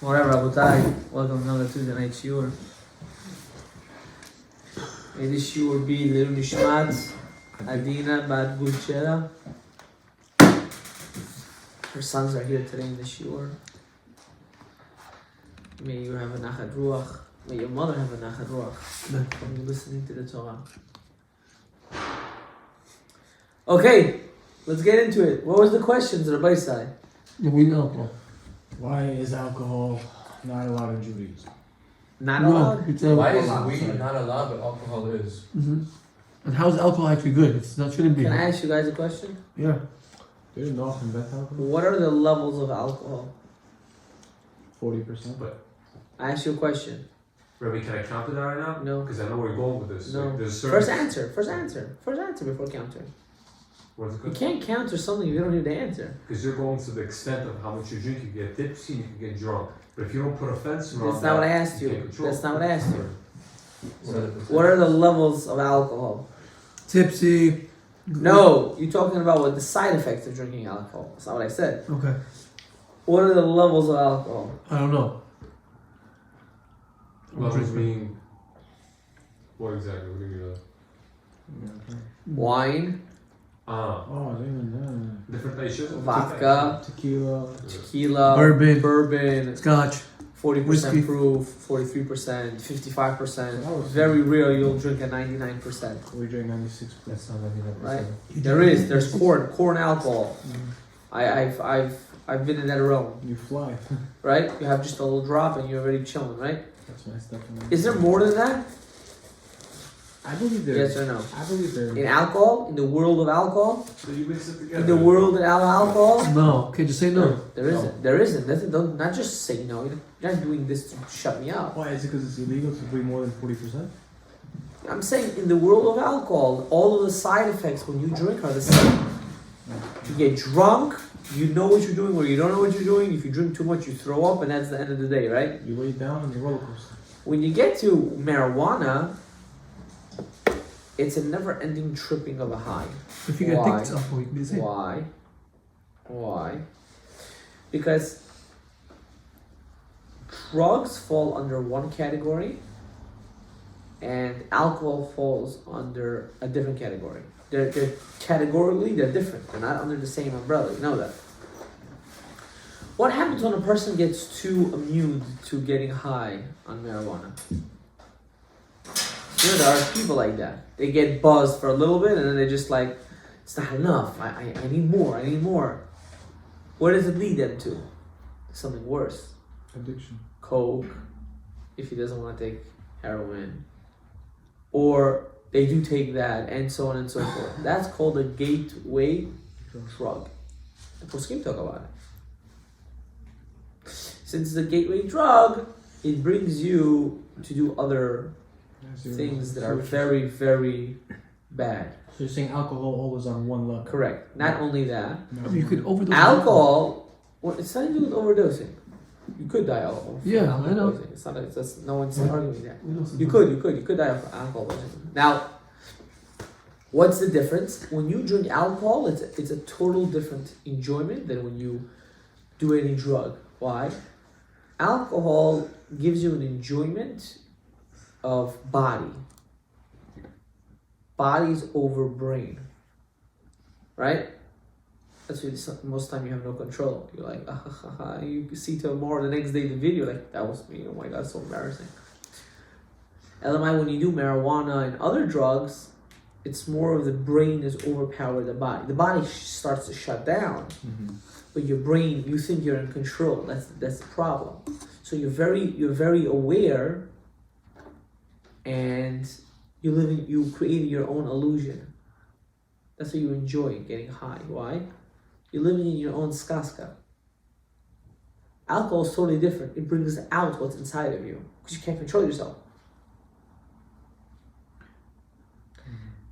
Whatever, Rabotai. Welcome to another Tuesday night shiur. May this shiur be Liru Nishmat Adina Bat Gulchera. Her sons are here today in the shiur. May you have a nachat ruach. May your mother have a nachat ruach from you listening to the Torah. Okay, let's get into it. What was the questions, Rabbi Sai? We know. Why is alcohol not allowed in Judaism? Not allowed? Why is weed not allowed, but alcohol is? Mm-hmm. And how is alcohol actually good? It's not shouldn't be. Can I ask you guys a question? Yeah. Do you know from Beth alcohol? What are the levels of alcohol? 40%. But I asked you a question. Rabbi, can I counter that right now? No. Because I know where you're going with this. No. Like, there's certain... First answer before countering. What's it You called? can't counter something if you don't need the answer. Because you're going to the extent of how much you drink, you get tipsy, you can get drunk. But if you don't put a fence around That's not what I asked can't you. control That's not what I asked you. So, What are the levels of alcohol? Tipsy. No, you're talking about what the side effects of drinking alcohol. That's not what I said. Okay. What are the levels of alcohol? I don't know. levels mean... What exactly? What do you Wine, Oh, they even know. different nations? vodka, Tequila. tequila, Bourbon. Scotch. 40% Whiskey. proof, 43%, 55%. That was- Very rare you'll drink at 99%. We drink 96%. That's not 99%. Right? There's corn alcohol. I've been in that realm, You fly. right? You have just a little drop and you're already chilling, right? That's my stuff. Is there more than that? I believe there Yes is. or no? I believe there In is. alcohol, in the world of alcohol, So you mix it together. in the world of alcohol, No. Okay, just say no. there isn't. There isn't. Don't not just say no. You're not doing this to shut me up. Why? Is it because it's illegal to drink more than 40%? I'm saying in the world of alcohol, all of the side effects when you drink are the same. You get drunk, you know what you're doing or you don't know what you're doing. If you drink too much, you throw up, and that's the end of the day, right? You lay down on the roller coaster. When you get to marijuana, it's a never-ending tripping of a high. If you get Why? addicted to alcohol, you can be the same. Why? Why? Because drugs fall under one category and alcohol falls under a different category. They're categorically they're different. They're not under the same umbrella. You know that. What happens when a person gets too immune to getting high on marijuana? You know, there are people like that. They get buzzed for a little bit and then they're just like, it's not enough. I need more. I need more. Where does it lead them to? Something worse. Addiction. Coke, if he doesn't want to take heroin. Or they do take that and so on and so forth. That's called a gateway drug. The poskim talk about it. Since it's a gateway drug, it brings you to do other things that are very, very bad. So you're saying alcohol always on one level? Correct. Not only that, You could overdose. alcohol. Well, it's nothing to do with overdosing. You could die of Yeah, alcohol I know. poisoning. It's not. It's no one's arguing that. We know some You could die of alcohol poisoning. Now, what's the difference? When you drink alcohol, it's a total different enjoyment than when you do any drug. Why? Alcohol gives you an enjoyment of body. Body's over brain. Right? That's why most time you have no control. You're like, you see tomorrow, the next day the video, like, that was me. Oh my God, so embarrassing. LMI, when you do marijuana and other drugs, it's more of the brain is overpowered the body. The body starts to shut down, but your brain, you think you're in control. That's the problem. So you're very aware, and you create your own illusion. That's what you enjoy, getting high. Why? You're living in your own skaska. Alcohol is totally different. It brings out what's inside of you because you can't control yourself.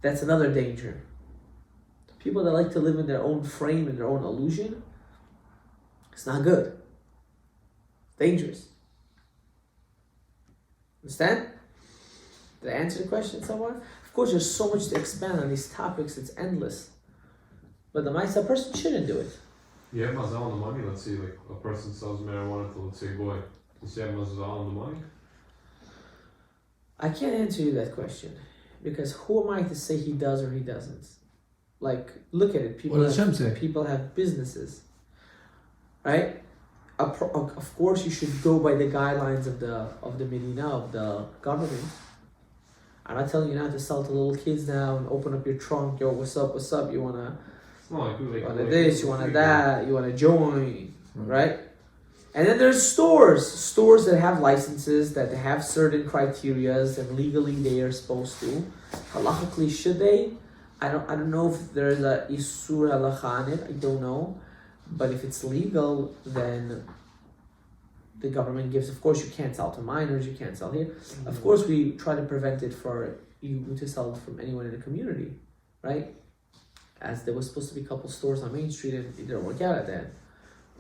That's another danger. People that like to live in their own frame and their own illusion, it's not good. It's dangerous. Understand? Did I answer the question somewhere? Of course, there's so much to expand on these topics, it's endless. But the mindset person shouldn't do it. You have mazal on the money. Let's say like a person sells marijuana to, let's say, boy, You say mazal on the money? I can't answer you that question because who am I to say he does or he doesn't? Like, look at it. What does Hashem say? People have businesses, right? Of course, you should go by the guidelines of the Medina, of the government. I'm not telling you not to sell to little kids now and open up your trunk. Yo, what's up? What's up? You wanna this? You wanna that? You wanna join, right? And then there's stores that have licenses, that have certain criterias, and legally they are supposed to. Halachically, should they? I don't know if there's a isur halacha on it. I don't know, but if it's legal, then the government gives. Of course, you can't sell to minors. You can't sell here. Mm-hmm. Of course, we try to prevent it for you to sell from anyone in the community, right? As there was supposed to be a couple stores on Main Street, and it didn't work out at the end.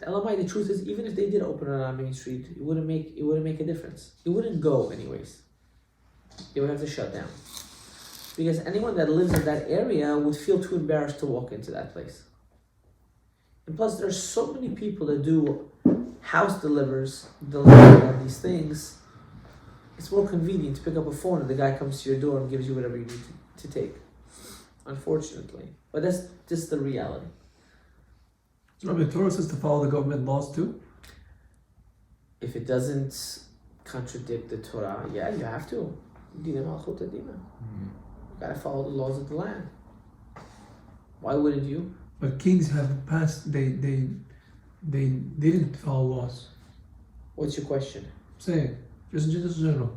LMI, the truth is, even if they did open it on Main Street, it wouldn't make a difference. It wouldn't go anyways. They would have to shut down. Because anyone that lives in that area would feel too embarrassed to walk into that place. And plus, there's so many people that do house delivery on these things. It's more convenient to pick up a phone and the guy comes to your door and gives you whatever you need to take. Unfortunately. But that's just the reality. So the Torah says to follow the government laws too? If it doesn't contradict the Torah, yeah, you have to. Dina malchut adina. You gotta follow the laws of the land. Why wouldn't you? But kings have passed. They didn't follow laws. What's your question? Say it. Just general.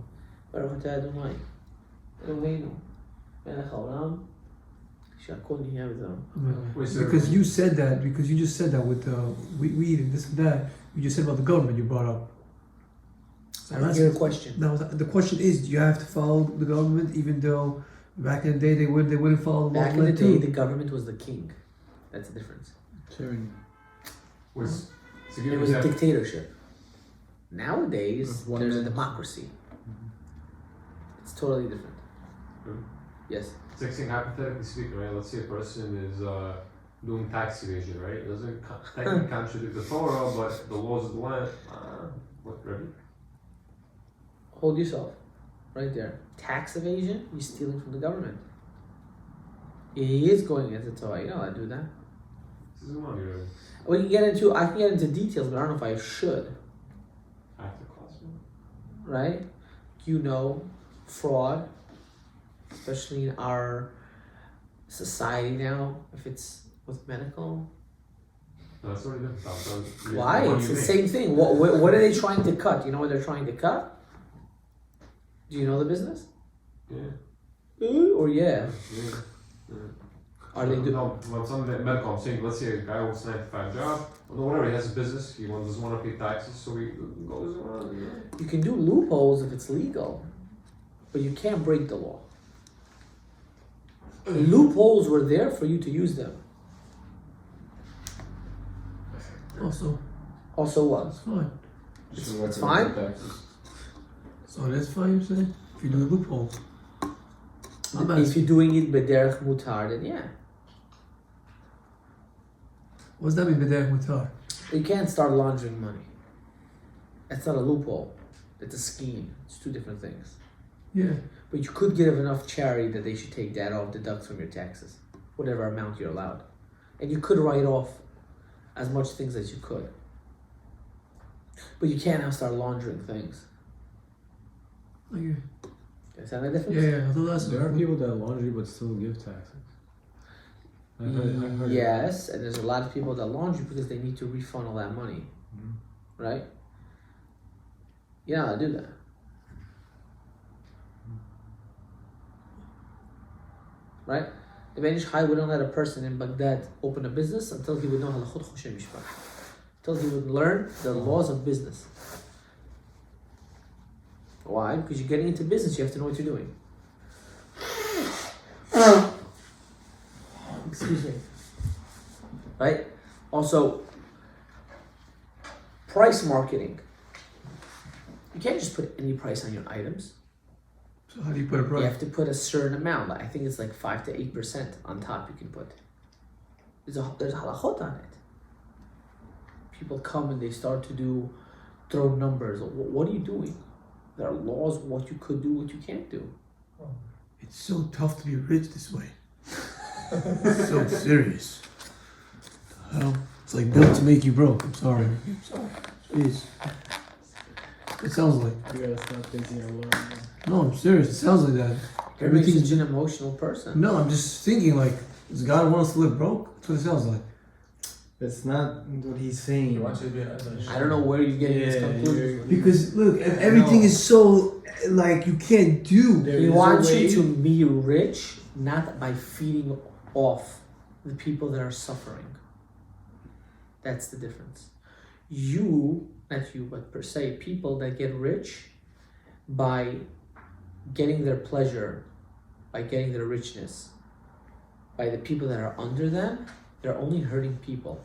Baruch atah Adonai, Eloheinu, melech haolam, she'akol nihya b'dvaro. Because you said that. Because you just said that with weed and this and that. You just said about the government. You brought up. I didn't hear a question. Now the question is: do you have to follow the government, even though back in the day they wouldn't follow the law? Back in the day, the government was the king. That's the difference. Tyranny. It was a dictatorship. Nowadays, there's a democracy. It's totally different. Yes. It's like saying, hypothetically speaking, right? Let's say a person is doing tax evasion, right? It doesn't technically contradict the Torah, but the laws of the land. Ready? Hold yourself, right there. Tax evasion. You're stealing from the government. He is going against the Torah. You know how to do that. This is money, right? I can get into details, but I don't know if I should. After class, right? Fraud, especially in our society now, if it's with medical. No, that's already different. Why? It's the same thing. What are they trying to cut? You know what they're trying to cut? Do you know the business? Yeah. Or yeah? Yeah. Are they doing? No, when something medical, I'm saying, let's say a guy works a 9-to-5 job, or whatever, he has a business, he doesn't want to pay taxes, so he goes around. You can do loopholes if it's legal, but you can't break the law. Loopholes were there for you to use them. Also what? It's fine. It's fine? So that's fine, you're saying? If you do a loophole. If you're doing it b'derech mutar, then yeah. What does that mean, b'derech mutar? You can't start laundering money. That's not a loophole. It's a scheme. It's two different things. Yeah. But you could give enough charity that they should take that off, deduct from your taxes, whatever amount you're allowed. And you could write off as much things as you could. But you can't now start laundering things. Okay. Is that a difference? Yeah, I thought that's There are people that laundry but still give taxes. I've heard yes, and there's a lot of people that laundry because they need to refund all that money. Mm-hmm. Right? You know how to do that. Right? The Benish Chai wouldn't let a person in Baghdad open a business until he would know halachot choshen mishpach. Until he would learn the laws of business. Why? Because you're getting into business, you have to know what you're doing. Excuse me. Right? Also, price marketing. You can't just put any price on your items. So how do you put a price? You have to put a certain amount. I think it's like 5 to 8% on top you can put. There's halachot on it. People come and they start to do throw numbers. What are you doing? There are laws what you could do, what you can't do. It's so tough to be rich this way. It's so serious. The hell? It's like built to make you broke. I'm sorry. Jeez. It sounds like. You gotta stop thinking you're alone. No, I'm serious. It sounds like that. Everything's Everything's. such an emotional person. No, I'm just thinking like, does God want us to live broke? That's what it sounds like. That's not what he's saying. I don't know where you're getting this conclusion. Because look, everything is so like you can't do. There He is a wants way- you to be rich, not by feeding off the people that are suffering. That's the difference. You, not you, but per se, people that get rich by getting their pleasure, by getting their richness, by the people that are under them, they're only hurting people.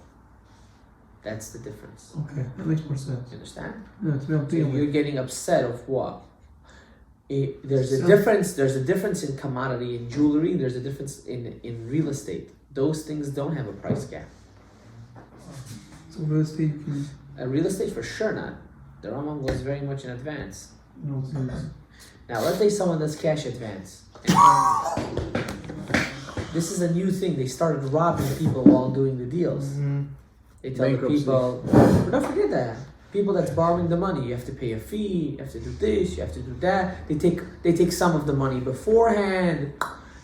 That's the difference. Okay, that makes more sense. You understand? No, it's what I'm So thinking. you're Like, getting upset of what? There's a So- difference. There's a difference in commodity in jewelry. There's a difference in real estate. Those things don't have a price gap. so real estate, you can, Real estate for sure not. The Rambam goes very much in advance. you know, it's- Now let's say someone does cash advance. This is a new thing. They started robbing people while doing the deals. They tell the Bankruptcy. people, but don't forget that. People that's borrowing the money, you have to pay a fee, you have to do this, you have to do that. They take some of the money beforehand.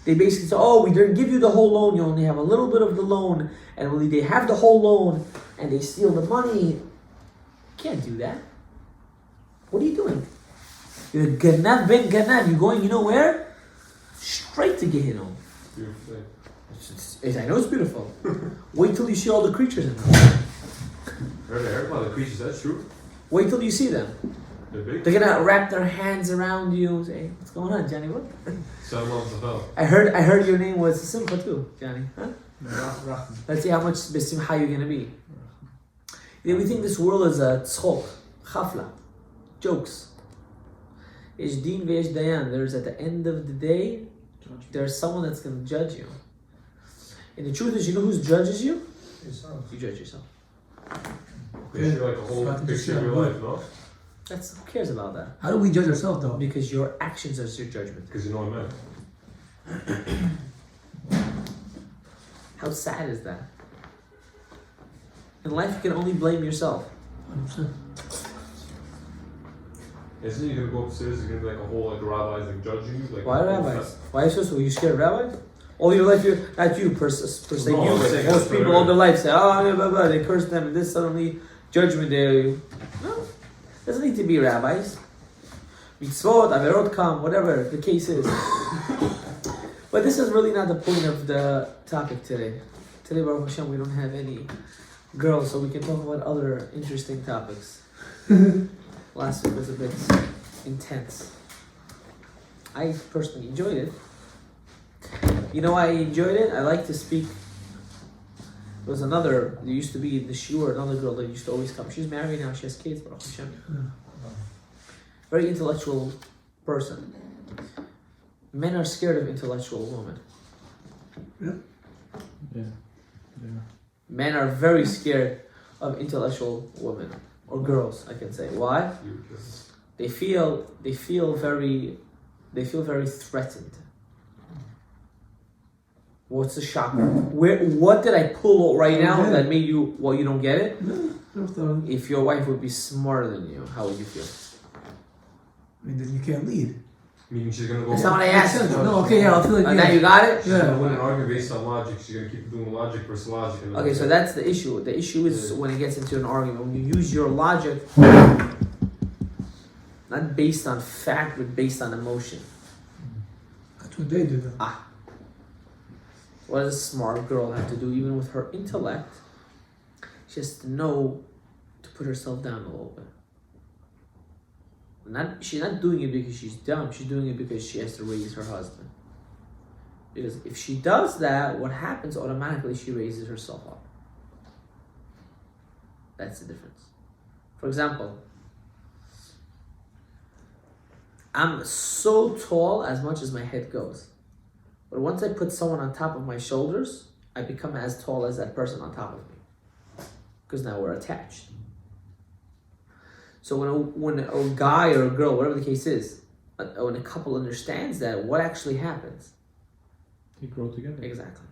They basically say, oh, we didn't give you the whole loan, you only have a little bit of the loan, and when they have the whole loan and they steal the money, you can't do that. What are you doing? You're Ganav ben Ganav, you're going, you know where? Straight to Gehinnom. Beautiful thing. I know it's beautiful. Wait till you see all the creatures in there. Heard about the creatures, that's true. Wait till you see them. They're big. They're gonna wrap their hands around you and say, hey, what's going on, Johnny? What? Some of the fell. I heard your name was Simcha too, Johnny. Huh? Rahman. Let's see how much Besimcha you're gonna be. You know, we think this world is a tzchok, chafla, jokes. Ish din ve'esh dayan. There's at the end of the day, there's someone that's gonna judge you. And the truth is, you know who judges you? You judge yourself. They show like a whole So I can just picture of share your a life, no? Who cares about that? How do we judge ourselves though? Because your actions are your judgment. Because you know what I meant. How sad is that? In life, you can only blame yourself. 100%. Isn't it you're gonna go upstairs, you're gonna be like a whole like rabbis like judging you? Like, Why rabbis? Why are you supposed to? Were you scared of rabbis? All your life, not you per se. No, you, I'm but saying most that's people what all their life say, oh, blah, blah, blah, they curse them, and this suddenly judgment day. No, doesn't need to be rabbis. Mitzvot, averot come, whatever the case is. But this is really not the point of the topic today. Today, Baruch Hashem, we don't have any girls, so we can talk about other interesting topics. Last week was a bit intense. I personally enjoyed it. You know why I enjoyed it? I like to speak. There used to be in the shiur, another girl that used to always come. She's married now, she has kids, Baruch Hashem. Very intellectual person. Men are scared of intellectual women. Yeah. Men are very scared of intellectual women. Or girls, I can say. Why? They feel very threatened. What's the shocker? What did I pull right now that made you? Well, you don't get it. No, If your wife would be smarter than you, how would you feel? I mean, then you can't lead. Meaning she's gonna go. That's not what I asked. No, okay, yeah, I feel like Now you got it. She's gonna win an argument based on logic. She's gonna keep doing logic versus logic. And Okay, so that's the issue. The issue is when it gets into an argument, when you use your logic, not based on fact, but based on emotion. That's what they do though. What does a smart girl have to do, even with her intellect? She has to know to put herself down a little bit. She's not doing it because she's dumb. She's doing it because she has to raise her husband. Because if she does that, what happens automatically? She raises herself up. That's the difference. For example, I'm so tall as much as my head goes. But once I put someone on top of my shoulders, I become as tall as that person on top of me. Because now we're attached. So when a guy or a girl, whatever the case is, when a couple understands that, what actually happens? They grow together. Exactly.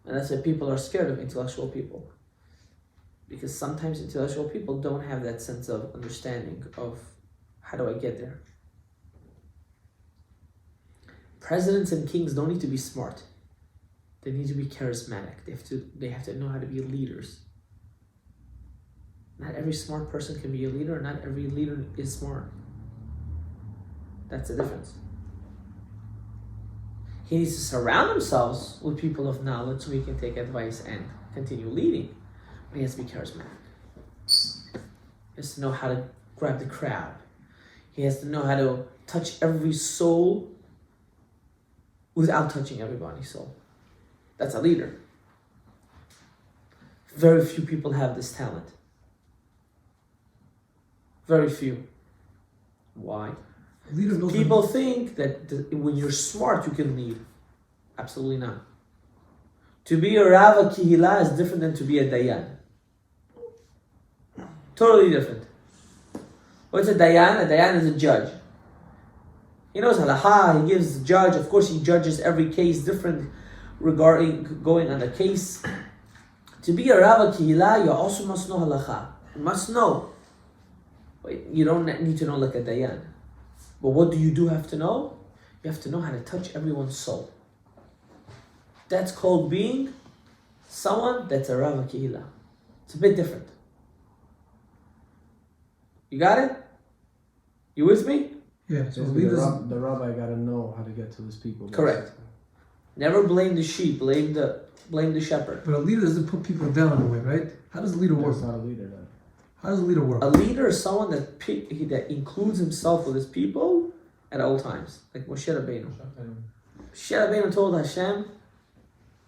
And that's why people are scared of intellectual people. Because sometimes intellectual people don't have that sense of understanding of how do I get there. Presidents and kings don't need to be smart. They need to be charismatic. They have to know how to be leaders. Not every smart person can be a leader, not every leader is smart. That's the difference. He needs to surround himself with people of knowledge so he can take advice and continue leading. But he has to be charismatic. He has to know how to grab the crowd. He has to know how to touch every soul without touching everybody's soul. That's a leader. Very few people have this talent. Very few. Why? People think that when you're smart, you can lead. Absolutely not. To be a Rav Kihila is different than to be a Dayan. Totally different. What's a Dayan? A Dayan is a judge. He knows halakha, he gives the judge, of course he judges every case different regarding going on the case. To be a Rav Kihila, you also must know halakha. You must know. But you don't need to know like a Dayan. But what do you have to know? You have to know how to touch everyone's soul. That's called being someone that's a Rav Kihila. It's a bit different. You got it? You with me? Yeah, so Basically, leaders, the rabbi got to know how to get to his people. Correct. Never blame the sheep, blame the shepherd. but a leader doesn't put people down in a way, right? How does a leader work? That's not a leader then. How does a leader work? A leader is someone that includes himself with his people at all times. Like Moshe Rabbeinu. Moshe Rabbeinu told Hashem,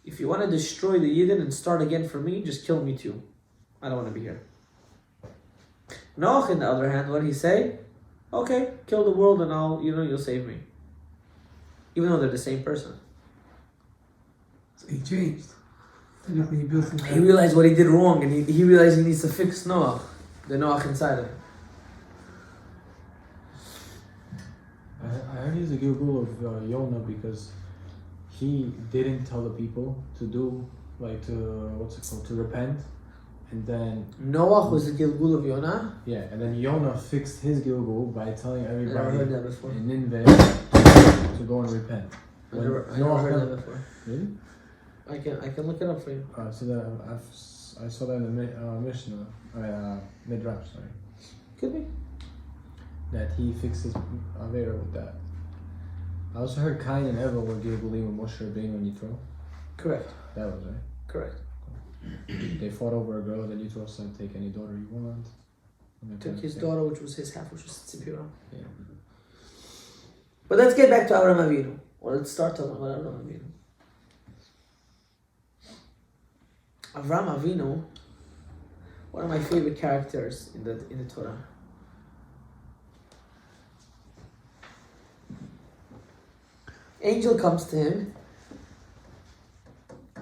if you want to destroy the Yidden and start again for me, just kill me too. I don't want to be here. Noach, on the other hand, what did he say? Okay, kill the world and you'll save me. Even though they're the same person. So he changed. Technically, he built him. He realized what he did wrong and he realized he needs to fix Noach. The Noach inside of him. I heard he's a Gilgul of Yonah because he didn't tell the people to do, to repent. And then Noach was the Gilgul of Yonah. yeah, and then Yonah fixed his Gilgul by telling I never everybody heard that before. in Nineveh to go and repent. I never heard that before. Really? I can look it up for you. So that I saw that in the Mishnah, Midrash, sorry, Could be. that he fixed his Avera with that. I also heard Cain and Eva were Gilgulim with Moshe Rabbeinu and Yitro. Correct. That was right. Correct. They fought over a girl, then Yitro said, take any daughter you want. Took his daughter, which was his half, which was Tzipira. Yeah. But let's get back to Avram Avinu. Or let's start talking about Avram Avinu. Avram Avinu, one of my favorite characters in the Torah. Angel comes to him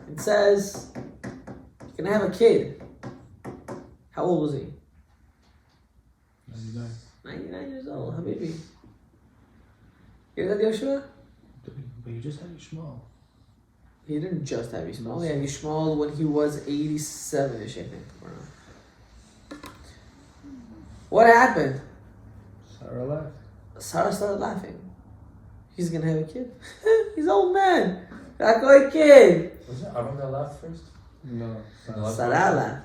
and says, "You're gonna have a kid." How old was he? 99. 99 years old, Habibi. You hear that, Yoshua? But you just had Yishmael. He didn't just have Yishmael. He had Yishmael when he was 87-ish, I think. What happened? Sarah left. Sarah started laughing. He's gonna have a kid. He's an old man. Got a kid. Was it Aaron that laughed first? No. Sarah laughed.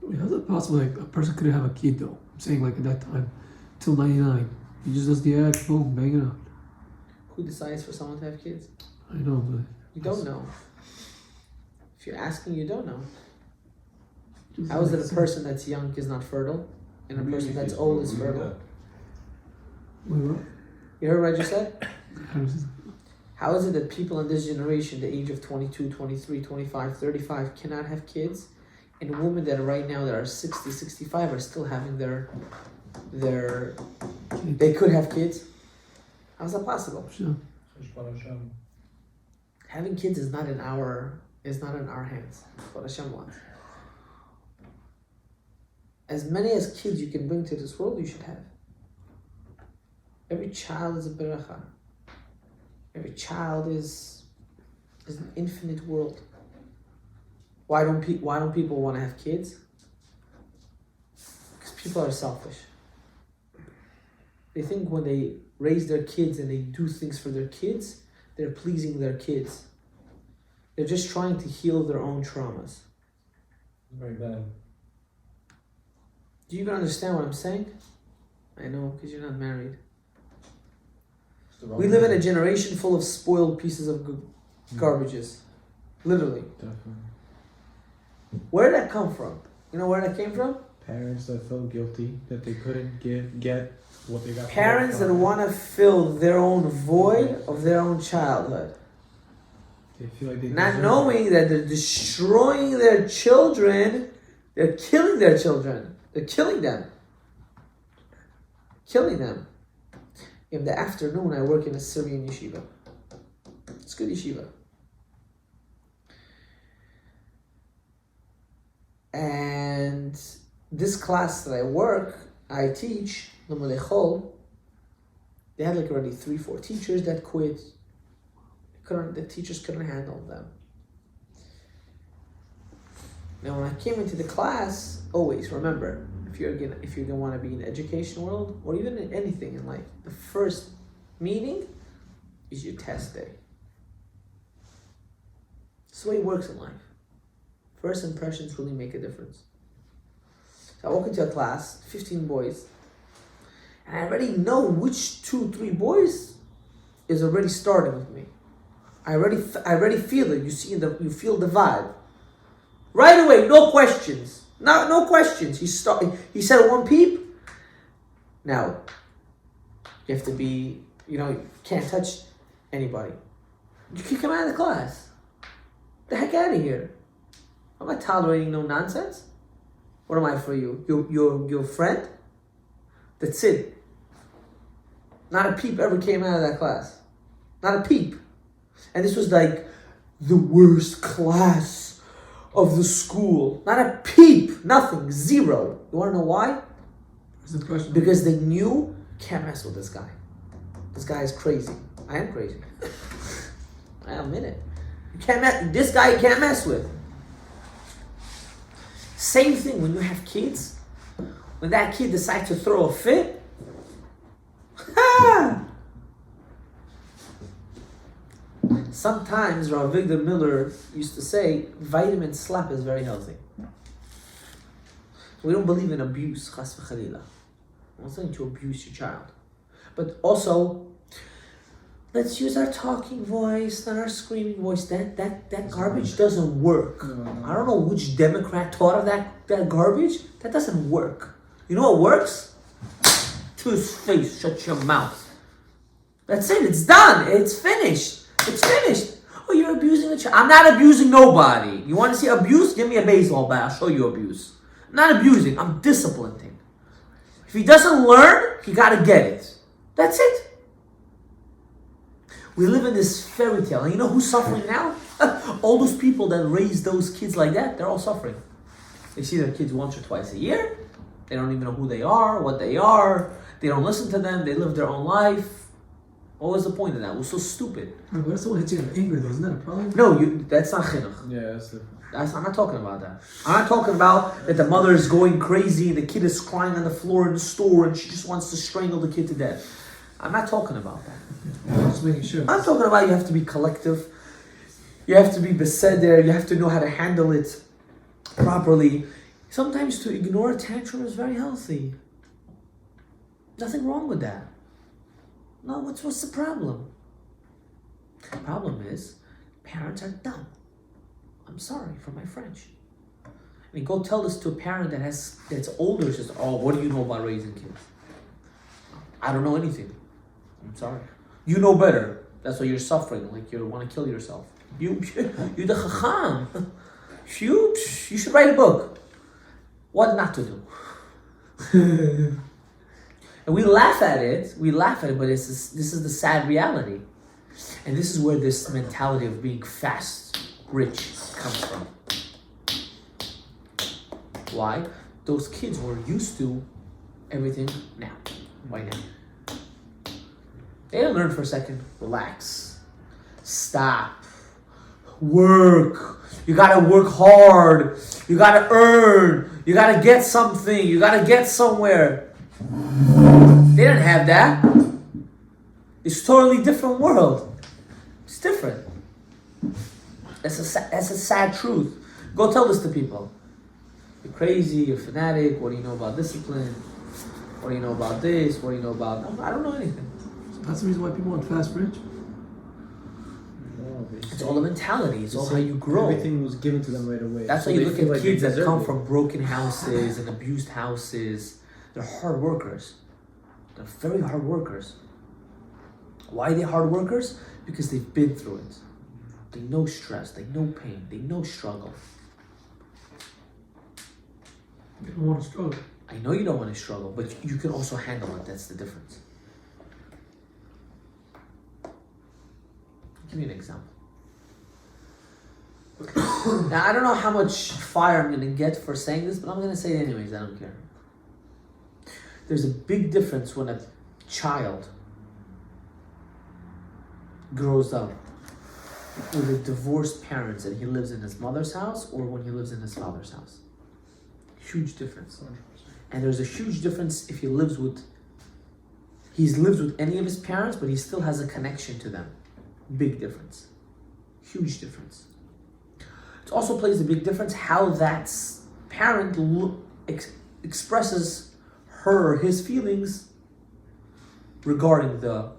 Wait, how's it possible like a person couldn't have a kid though? I'm saying like at that time, till 99. He just does the act, boom, bang it out. Who decides for someone to have kids? I know, but You don't know. If you're asking, you don't know. just How is like it a person that's young is not fertile, and a person that's old is fertile? Wait, what? You heard what I just said? How does it- How is it that people in this generation, the age of 22, 23, 25, 35, cannot have kids, and women that are right now that are 60, 65 are still having they could have kids? How's that possible? Sure. Having kids is not in our hands. That's what Hashem wants. as many as kids you can bring to this world, you should have. Every child is a beracha. Every child is an infinite world. Why don't people want to have kids? Because people are selfish. They think when they raise their kids and they do things for their kids, they're pleasing their kids. They're just trying to heal their own traumas. Very bad. Do you even understand what I'm saying? I know, because you're not married. We live in a generation full of spoiled pieces of garbages. Literally. Definitely. Where did that come from? You know where that came from? Parents that felt guilty that they couldn't get what they got. Parents that want to fill their own void of their own childhood. They feel like they Not deserve knowing that they're destroying their children. They're killing their children. They're killing them. Killing them. In the afternoon, I work in a Syrian yeshiva. It's good yeshiva. And this class that I teach, they had like already 3-4 teachers that quit. The teachers couldn't handle them. Now, when I came into the class, always remember, if you're gonna want to be in the education world or even in anything in life, the first meeting is your test day. That's the way it works in life. First impressions really make a difference. So I walk into a class, 15 boys, and I already know which 2-3 boys is already starting with me. I already feel it. You feel the vibe. Right away, no questions. No questions. He said one peep. Now, you have to be, you can't touch anybody. You kick him out of the class. The heck out of here. I'm not tolerating no nonsense. What am I for you? Your friend? That's it. Not a peep ever came out of that class. Not a peep. And this was like the worst class of the school. Not a peep. Nothing. Zero. You want to know why? Because they knew, can't mess with this guy. This guy is crazy. I am crazy. I admit it. This guy you can't mess with. Same thing when you have kids. When that kid decides to throw a fit. Sometimes Rav Victor Miller used to say, vitamin slap is very healthy. We don't believe in abuse, chas v'chalila. I'm not saying to abuse your child. But also, let's use our talking voice, not our screaming voice. That garbage doesn't work. No. I don't know which Democrat taught of that garbage. That doesn't work. You know what works? To his face, shut your mouth. That's it, it's done. It's finished. It's finished. Oh, you're abusing the child. I'm not abusing nobody. You want to see abuse? Give me a baseball bat. I'll show you abuse. I'm not abusing. I'm disciplining. If he doesn't learn, he got to get it. That's it. We live in this fairy tale. And you know who's suffering now? All those people that raise those kids like that, they're all suffering. They see their kids once or twice a year. They don't even know who they are, what they are. They don't listen to them. They live their own life. What was the point of that? It was so stupid. But if someone hits you in anger, though, isn't that a problem? No, that's not chinuch. Yeah, that's different. I'm not talking about that. I'm not talking about that the mother is going crazy and the kid is crying on the floor in the store and she just wants to strangle the kid to death. I'm not talking about that. I'm just making sure. I'm talking about you have to be collective. You have to be beseder. You have to know how to handle it properly. Sometimes to ignore a tantrum is very healthy. Nothing wrong with that. No, what's the problem? The problem is parents are dumb. I'm sorry for my French. I mean, go tell this to a parent that's older. Says, "Oh, what do you know about raising kids?" I don't know anything. I'm sorry. You know better. That's why you're suffering. Like you want to kill yourself. You're the chacham. You should write a book. What not to do. And we laugh at it, but this is the sad reality. And this is where this mentality of being fast, rich comes from. Why? those kids were used to everything now, right now. They didn't learn for a second. Relax. Stop. Work. You gotta work hard. You gotta earn. You gotta get something. You gotta get somewhere. They didn't have that. It's a totally different world. It's different. That's a sad truth. Go tell this to people. You're crazy, you're fanatic, what do you know about discipline? What do you know about this? What do you know about... No, I don't know anything. So that's the reason why people want fast rich. It's all the mentality. It's all how you grow. Everything was given to them right away. That's So why you they look feel at like kids they that deserve come it. from broken houses and abused houses. They're hard workers. They're very hard workers. Why are they hard workers? Because they've been through it. They know stress, they know pain, they know struggle. You don't want to struggle. I know you don't want to struggle, but you can also handle it. That's the difference. Give me an example. Now, I don't know how much fire I'm going to get for saying this, but I'm going to say it anyways. I don't care. There's a big difference when a child grows up with a divorced parents and he lives in his mother's house or when he lives in his father's house. Huge difference. And there's a huge difference if he's lived with any of his parents, but he still has a connection to them. Big difference. Huge difference. It also plays a big difference how that parent expresses her or his feelings regarding the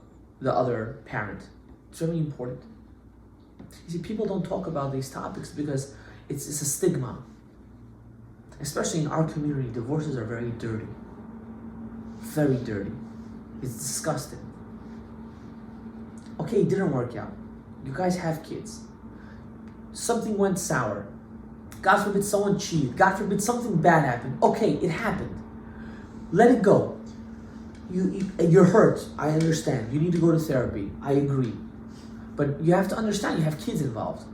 other parent. It's very important. You see, people don't talk about these topics because it's a stigma. Especially in our community, divorces are very dirty. Very dirty. It's disgusting. Okay, it didn't work out. You guys have kids. Something went sour. God forbid someone cheated. God forbid something bad happened. Okay, it happened. Let it go. You're hurt. I understand. You need to go to therapy. I agree. But you have to understand you have kids involved.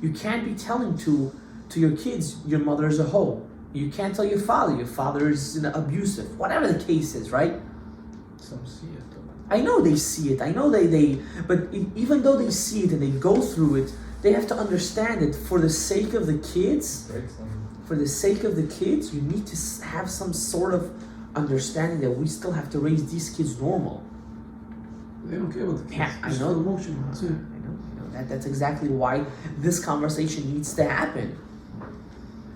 You can't be telling to your kids your mother is a hoe. You can't tell your father is abusive. Whatever the case is, right? Some see it though. I know they see it. I know but even though they see it and they go through it, they have to understand that for the sake of the kids, you need to have some sort of understanding that we still have to raise these kids normal. They don't care about the kids. Yeah, I It's know. emotional. That's it. I know. That's exactly why this conversation needs to happen.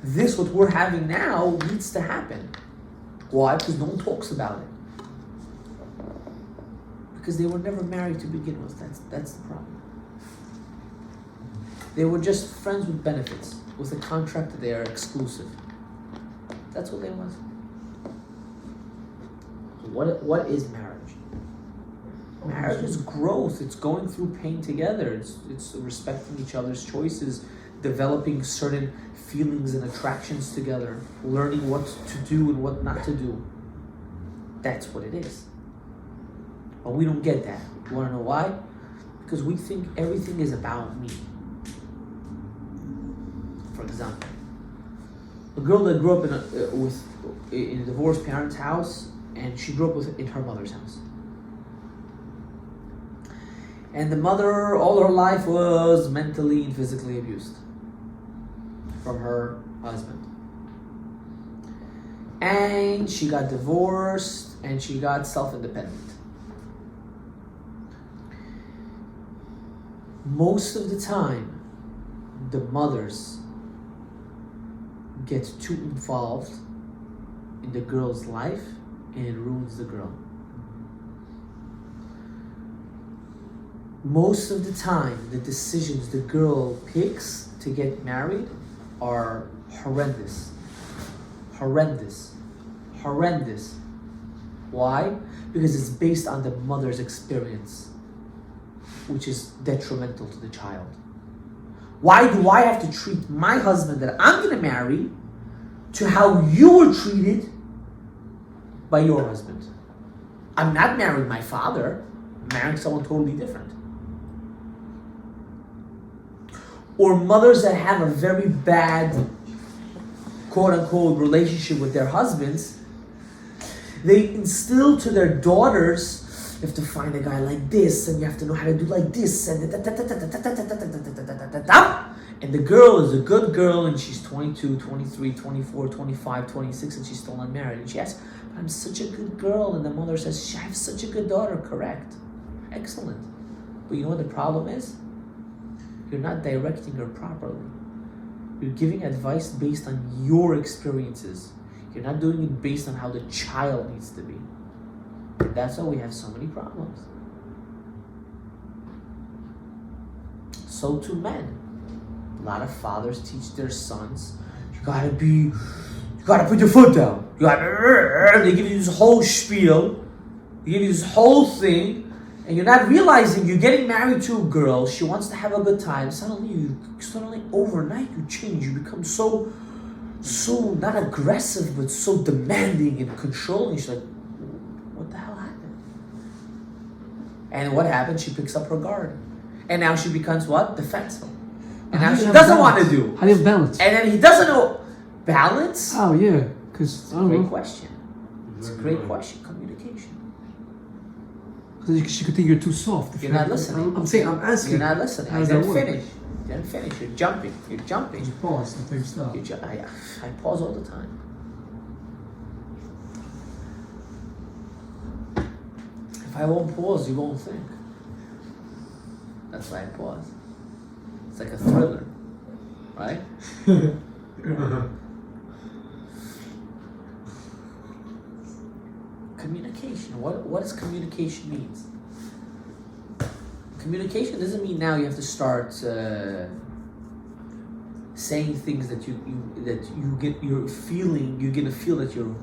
This, what we're having now, needs to happen. Why? Because no one talks about it. Because they were never married to begin with. That's the problem. They were just friends with benefits, with a contract that they are exclusive. That's what they was. What is marriage? Marriage is growth. It's going through pain together. It's respecting each other's choices, developing certain feelings and attractions together, learning what to do and what not to do. That's what it is. But we don't get that. You want to know why? Because we think everything is about me. For example, a girl that grew up in a divorced parents' house, and she grew up in her mother's house. And the mother, all her life, was mentally and physically abused from her husband. And she got divorced and she got self-independent. Most of the time, the mothers get too involved in the girl's life and it ruins the girl. Most of the time, the decisions the girl picks to get married are horrendous. Horrendous. Horrendous. Why? Because it's based on the mother's experience, which is detrimental to the child. Why do I have to treat my husband that I'm going to marry to how you were treated by your husband? I'm not marrying my father. I'm marrying someone totally different. Or mothers that have a very bad quote-unquote relationship with their husbands, they instill to their daughters, you have to find a guy like this, and you have to know how to do like this, and and the girl is a good girl, and she's 22, 23, 24, 25, 26, and she's still unmarried. And she asks, I'm such a good girl. And the mother says, I have such a good daughter. Correct. Excellent. But you know what the problem is? You're not directing her properly. You're giving advice based on your experiences. You're not doing it based on how the child needs to be. And that's why we have so many problems. So too men. A lot of fathers teach their sons, you gotta put your foot down. They give you this whole spiel. They give you this whole thing. And you're not realizing you're getting married to a girl. She wants to have a good time. Suddenly overnight you change. You become so not aggressive, but so demanding and controlling. She's like, what the hell happened? And what happened? She picks up her guard. And now she becomes what? Defensive. And now she doesn't want to do. How do you have balance? And then he doesn't know. Balance? Oh, yeah. Because, I don't Great know. question. It's a great question. Communication. Because she could think you're too soft. You're not listening. I'm saying, I'm asking. You're not listening. How I does that didn't work? finish. You didn't finish. You're jumping. You pause until you stop. I pause all the time. If I won't pause, you won't think. That's why I pause. It's like a thriller, right? Communication. What does communication means? Communication doesn't mean now you have to start saying things that you're gonna feel that you're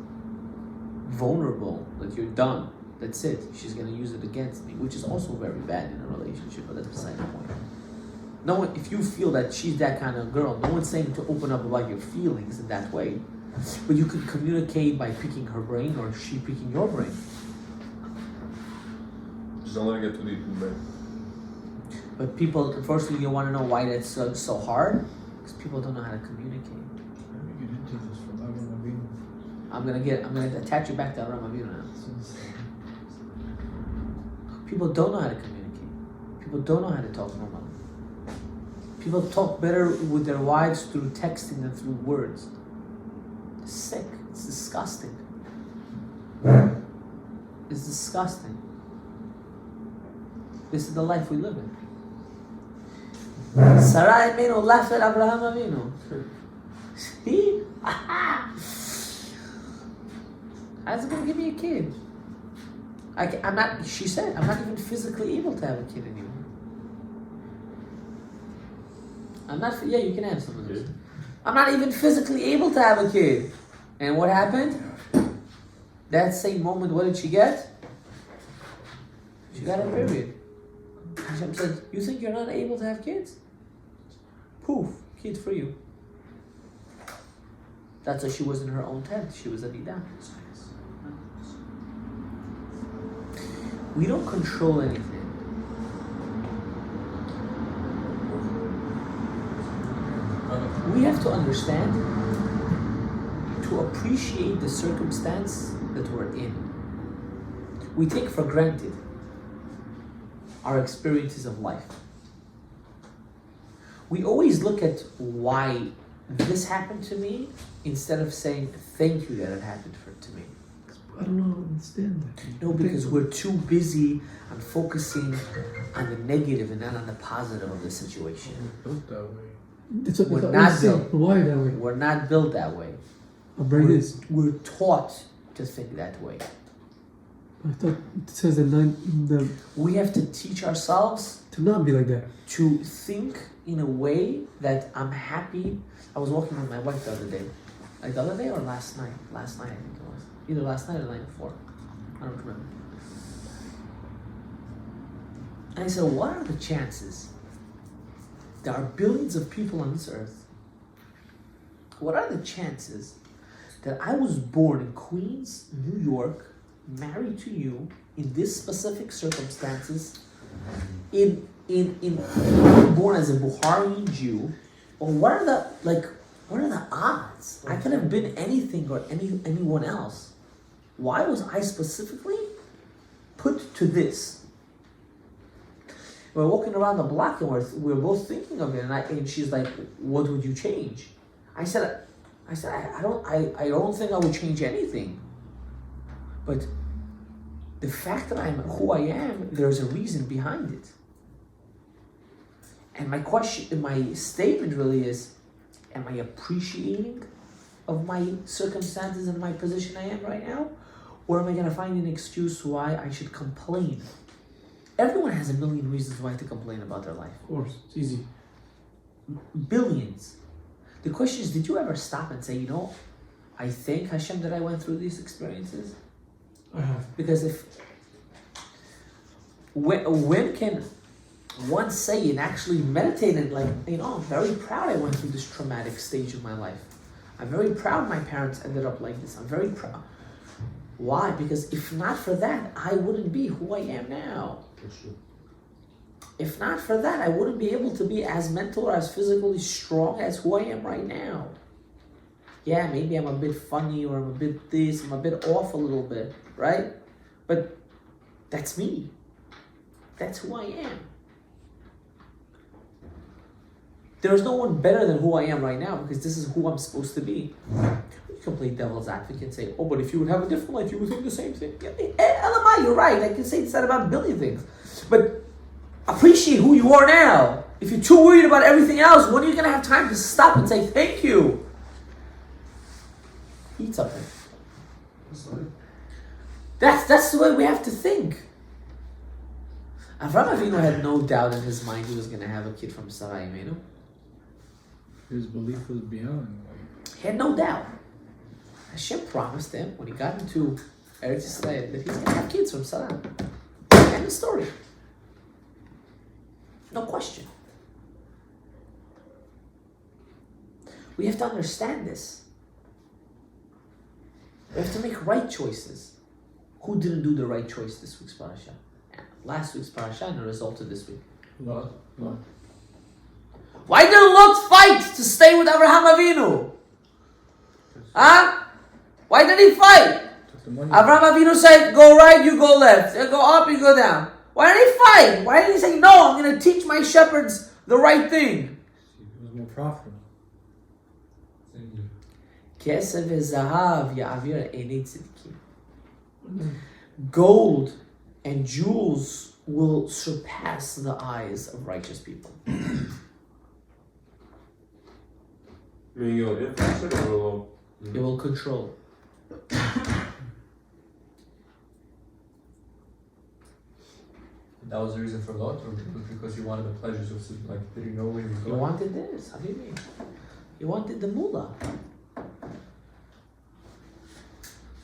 vulnerable, that you're done. That's it. She's gonna use it against me, which is also very bad in a relationship. But that's beside the point. No one, if you feel that she's that kind of girl, no one's saying to open up about your feelings in that way. But you could communicate by picking her brain or she picking your brain. Just don't let it get too deep in the brain. But people, unfortunately, you want to know why that's so hard? Because people don't know how to communicate. I'm gonna attach you back to Avraham Avinu now. People don't know how to communicate. People don't know how to talk normally. People talk better with their wives through texting than through words. It's sick. It's disgusting. It's disgusting. This is the life we live in. Sarah Imenu laughed at Abraham Avinu. See? How's it gonna give me a kid? I'm not. She said, I'm not even physically able to have a kid anymore. I'm not. Yeah, you can have some of this. I'm not even physically able to have a kid. And what happened? That same moment, what did she get? She got her period. Hashem said, you think you're not able to have kids? Poof, kid for you. That's why she was in her own tent. She was a Nida. We don't control anything. We have to understand, to appreciate the circumstance that we're in. We take for granted our experiences of life. We always look at why this happened to me instead of saying thank you that it happened to me. I don't understand that. No, because we're too busy on focusing on the negative and not on the positive of the situation. Built that way. We're not built. Why that way? We're not built that way. Our brain is. We're taught to think that way. I thought it says that We have to teach ourselves to not be like that. to think in a way that I'm happy. I was walking with my wife the other day. Like the other day or last night? Last night, I think it was. Either last night or the night before. I don't remember. And I said, what are the chances? There are billions of people on this earth. What are the chances that I was born in Queens, New York, married to you, in this specific circumstances, born as a Bukharian Jew, or what are the, What are the odds? I could have been anything or anyone else. Why was I specifically put to this? We're walking around the block and we're both thinking of it, and she's like, "What would you change?" I said, I don't think I would change anything. But the fact that I'm who I am, there's a reason behind it. And my statement really is, am I appreciating of my circumstances and my position I am right now? Or am I going to find an excuse why I should complain? Everyone has a million reasons why to complain about their life. Of course, it's easy. Billions. The question is, did you ever stop and say, I thank Hashem that I went through these experiences? I have. Because when can one say and actually meditate and I'm very proud I went through this traumatic stage of my life. I'm very proud my parents ended up like this. I'm very proud. Why? Because if not for that, I wouldn't be who I am now. That's true. If not for that, I wouldn't be able to be as mental or as physically strong as who I am right now. Yeah, maybe I'm a bit funny or I'm a bit this, I'm a bit off a little bit, right? But that's me. That's who I am. There is no one better than who I am right now because this is who I'm supposed to be. You can play devil's advocate and say, but if you would have a different life, you would think the same thing. Yeah, LMI, you're right. I can say that about a billion things. But appreciate who you are now. If you're too worried about everything else, when are you going to have time to stop and say thank you? Eat something. That's the way we have to think. Avraham Avinu had no doubt in his mind he was going to have a kid from Sarah Imenu. His belief was beyond. He had no doubt. Hashem promised him when he got into Eretz Yisrael that he's going to have kids from Sarah. End of story. No question. We have to understand this. We have to make right choices. Who didn't do the right choice this week's parasha? Last week's parasha and the result of this week. Lot. Why did Lot fight to stay with Abraham Avinu? Huh? Why did he fight? Abraham Avinu said, go right, you go left. Go up, you go down. Why did he fight? Why did he say, no, I'm going to teach my shepherds the right thing? It was more profitable. Kesef v'zahav ya'avir einei tzidkim. Gold and jewels will surpass the eyes of righteous people. Meaning you'll influence it or will... It will control. That was the reason for Lot, or because he wanted the pleasures of did he know where he was He going? wanted this. How do you mean? He wanted the mullah.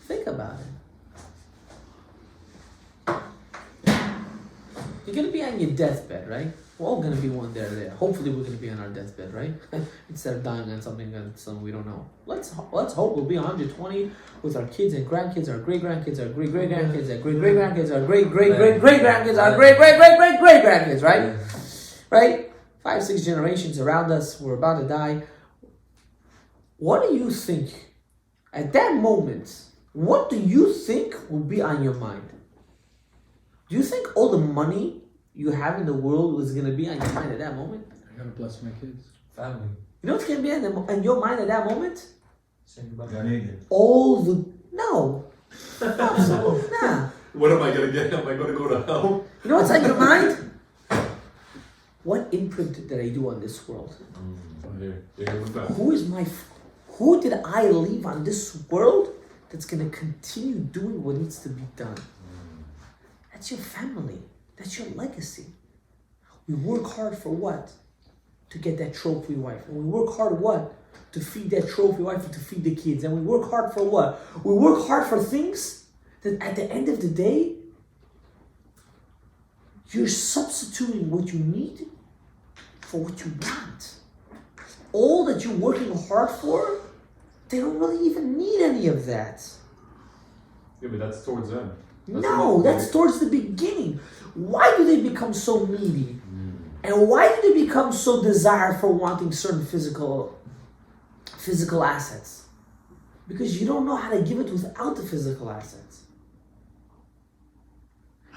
Think about it. You're going to be on your deathbed, right? We're all going to be one day or there. Hopefully we're going to be on our deathbed, right? Instead of dying on something we don't know. Let's hope we'll be 120 with our kids and grandkids, our great-grandkids, our great-great-grandkids, our great-great-grandkids, our great-great-great-great-grandkids, our great-great-great-great-great-grandkids, right? Right? 5-6 generations around us, we're about to die. What do you think, at that moment, what do you think will be on your mind? Do you think all the money you have in the world was going to be on your mind at that moment? I gotta bless my kids. Family. You know what's going to be on your mind at that moment? Saying goodbye. All the... No. Absolutely not. What am I going to get? Am I going to go to hell? You know what's on your mind? What imprint did I do on this world? Who did I leave on this world that's going to continue doing what needs to be done? That's your family. That's your legacy. We work hard for what? To get that trophy wife. And we work hard what? To feed that trophy wife and to feed the kids. And we work hard for what? We work hard for things that at the end of the day, you're substituting what you need for what you want. All that you're working hard for, they don't really even need any of that. Yeah, but that's towards them. That's towards the beginning. Why do they become so needy? And why do they become so desire for wanting certain physical physical assets. Because you don't know how to give it without the physical assets.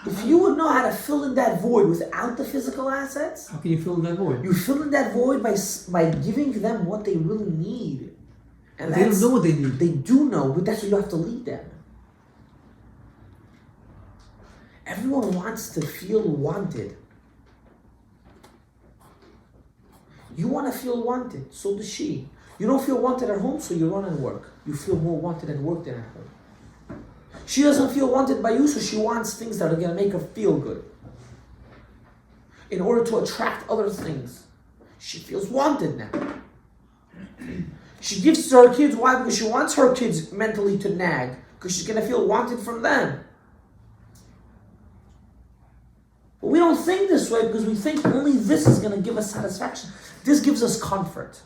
If you would know how to fill in that void without the physical assets, How can you fill in that void? you fill in that void by giving them what they really need. And They don't know what they need. They do know, but that's what you have to lead them. Everyone wants to feel wanted. You want to feel wanted, so does she. You don't feel wanted at home, so you run and work. You feel more wanted at work than at home. She doesn't feel wanted by you, so she wants things that are going to make her feel good. In order to attract other things, she feels wanted now. She gives to her kids, why? Because she wants her kids mentally to nag, because she's going to feel wanted from them. But we don't think this way because we think only this is going to give us satisfaction. This gives us comfort.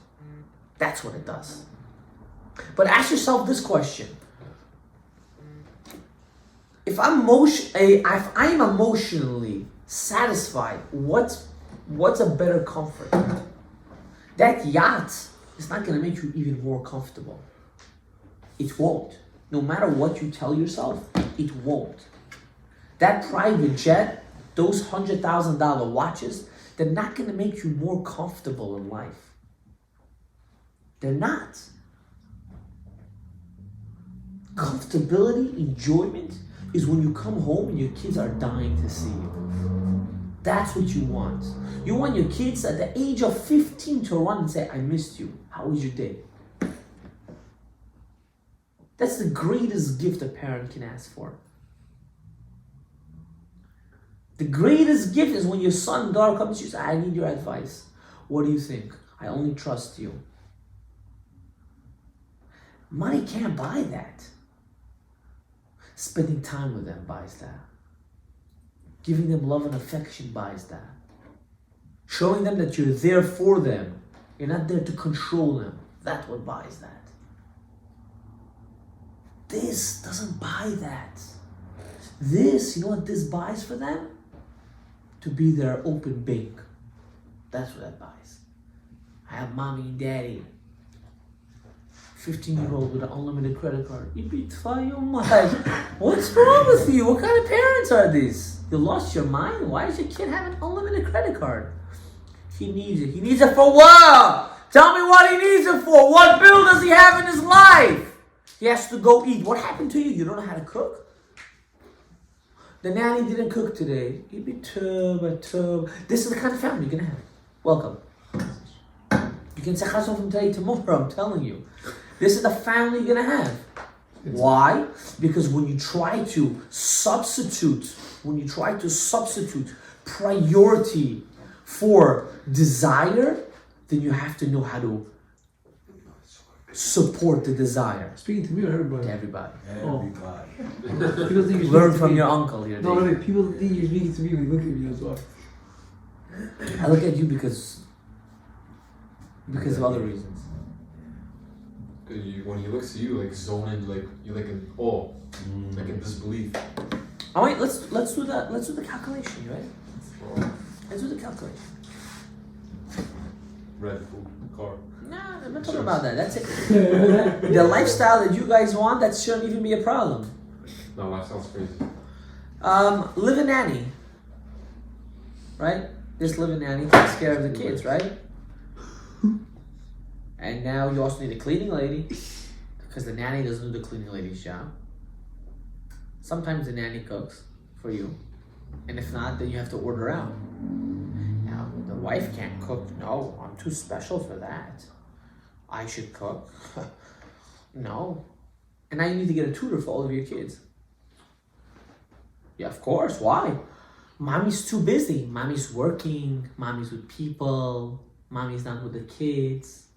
That's what it does. But ask yourself this question. If I'm emotionally satisfied, what's a better comfort? That yacht is not going to make you even more comfortable. It won't. No matter what you tell yourself, it won't. That private jet, those $100,000 watches, they're not going to make you more comfortable in life. They're not. Comfortability, enjoyment, is when you come home and your kids are dying to see you. That's what you want. You want your kids at the age of 15 to run and say, I missed you. How was your day? That's the greatest gift a parent can ask for. The greatest gift is when your son, daughter comes to you and says, I need your advice. What do you think? I only trust you. Money can't buy that. Spending time with them buys that. Giving them love and affection buys that. Showing them that you're there for them. You're not there to control them. That's what buys that. This doesn't buy that. This, you know what this buys for them? To be their open bank. That's what that buys. I have mommy and daddy. 15-year-old with an unlimited credit card. You beat your mind. What's wrong with you? What kind of parents are these? You lost your mind? Why does your kid have an unlimited credit card? He needs it. He needs it for what? Tell me what he needs it for. What bill does he have in his life? He has to go eat. What happened to you? You don't know how to cook? The nanny didn't cook today. You be tub. This is the kind of family you're going to have. Welcome. You can say chazal from today tomorrow, I'm telling you. This is the family you're going to have. Why? Because when you try to substitute priority for desire, then you have to know how to support the desire. Speaking to me or everybody? To everybody. People think you're Learn speaking from to your me. uncle here. No, Dave. no, people think you're speaking to me when you look at me as well. I look at you because of other reasons. When he looks at you, like zone in, like you're like in awe, like in disbelief. Oh wait, let's do that. Let's do the calculation, right? Let's do the calculation. Red food, car. Nah, I'm not talking about that. That's it. The lifestyle that you guys want, that shouldn't even be a problem. No, lifestyle's crazy. Live a nanny, right? Just live a nanny takes care of the kids, right? And now you also need a cleaning lady, because the nanny doesn't do the cleaning lady's job. Sometimes the nanny cooks for you, and if not, then you have to order out. Now, the wife can't cook. No, I'm too special for that. I should cook. No. And now you need to get a tutor for all of your kids. Yeah, of course. Why? Mommy's too busy. Mommy's working. Mommy's with people. Mommy's not with the kids.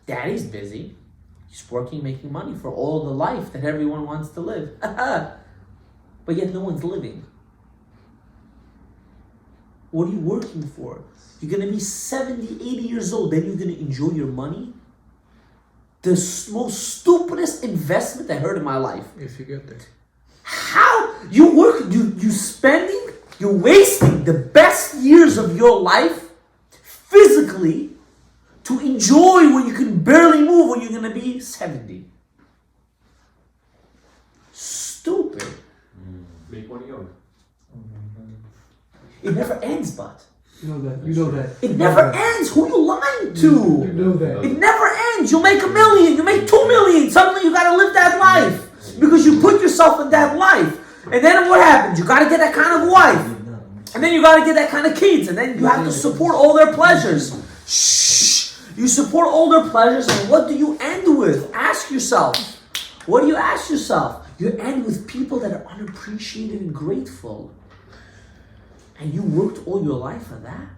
Daddy's busy. He's working, making money for all the life that everyone wants to live. But yet no one's living. What are you working for? You're going to be 70, 80 years old, then you're going to enjoy your money? The most stupidest investment I heard in my life. If you get there. How? You spending, you're wasting the best years of your life physically to enjoy when you can barely move when you're going to be 70. Stupid. Make money young. It never ends, but. You know that. It never ends. Who you lying to? You know that. It never ends. You'll make $1 million. You make $2 million. Suddenly you got to live that life because you put yourself in that life. And then what happens? You got to get that kind of wife. And then you got to get that kind of kids. And then you have to support all their pleasures. Shh. You support all their pleasures. And what do you end with? Ask yourself. What do you ask yourself? You end with people that are unappreciated and grateful. And you worked all your life for that?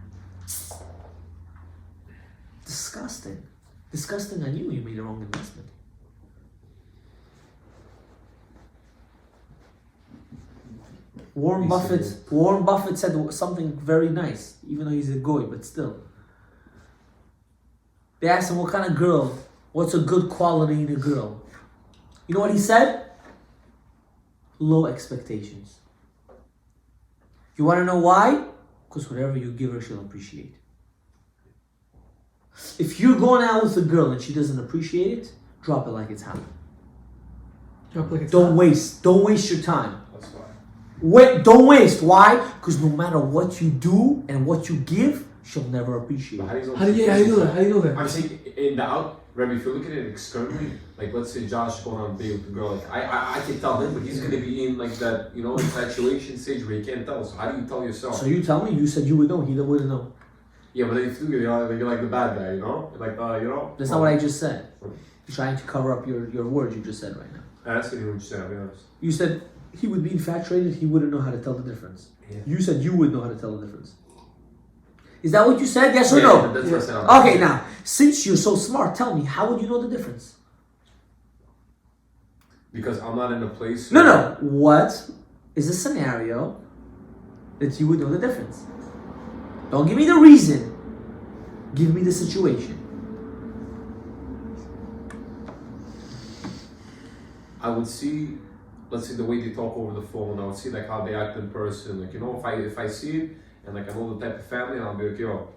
Disgusting. Disgusting on you. You made the wrong investment. Warren Buffett said something very nice, even though he's a goy, but still. They asked him what kind of girl, what's a good quality in a girl? You know what he said? Low expectations. You want to know why? Because whatever you give her, she'll appreciate. If you're going out with a girl and she doesn't appreciate it, drop it like it's hot. Don't waste your time. That's why. Don't waste. Why? Because no matter what you do and what you give, she'll never appreciate But it. How do you know that? I'm saying in the out, Rabbi, if you look at it externally, like let's say Josh going on a date with a girl, like I can tell him, but he's gonna be in like that, infatuation stage where he can't tell. So how do you tell yourself? So you tell me, you said you would know, he wouldn't know. Yeah, but if you're like the bad guy, That's not what I just said. You're trying to cover up your words you just said right now. That's what you said, I'll be honest. You said he would be infatuated, he wouldn't know how to tell the difference. Yeah. You said you would know how to tell the difference. Is that what you said? Yes or no? That's what I said. Okay, now, since you're so smart, tell me, how would you know the difference? Because I'm not in a place. No. What is a scenario that you would know the difference? Don't give me the reason. Give me the situation. I would see, let's say the way they talk over the phone. I would see like how they act in person. Like if I see it and like I know the type of family, and I'll be like, yo.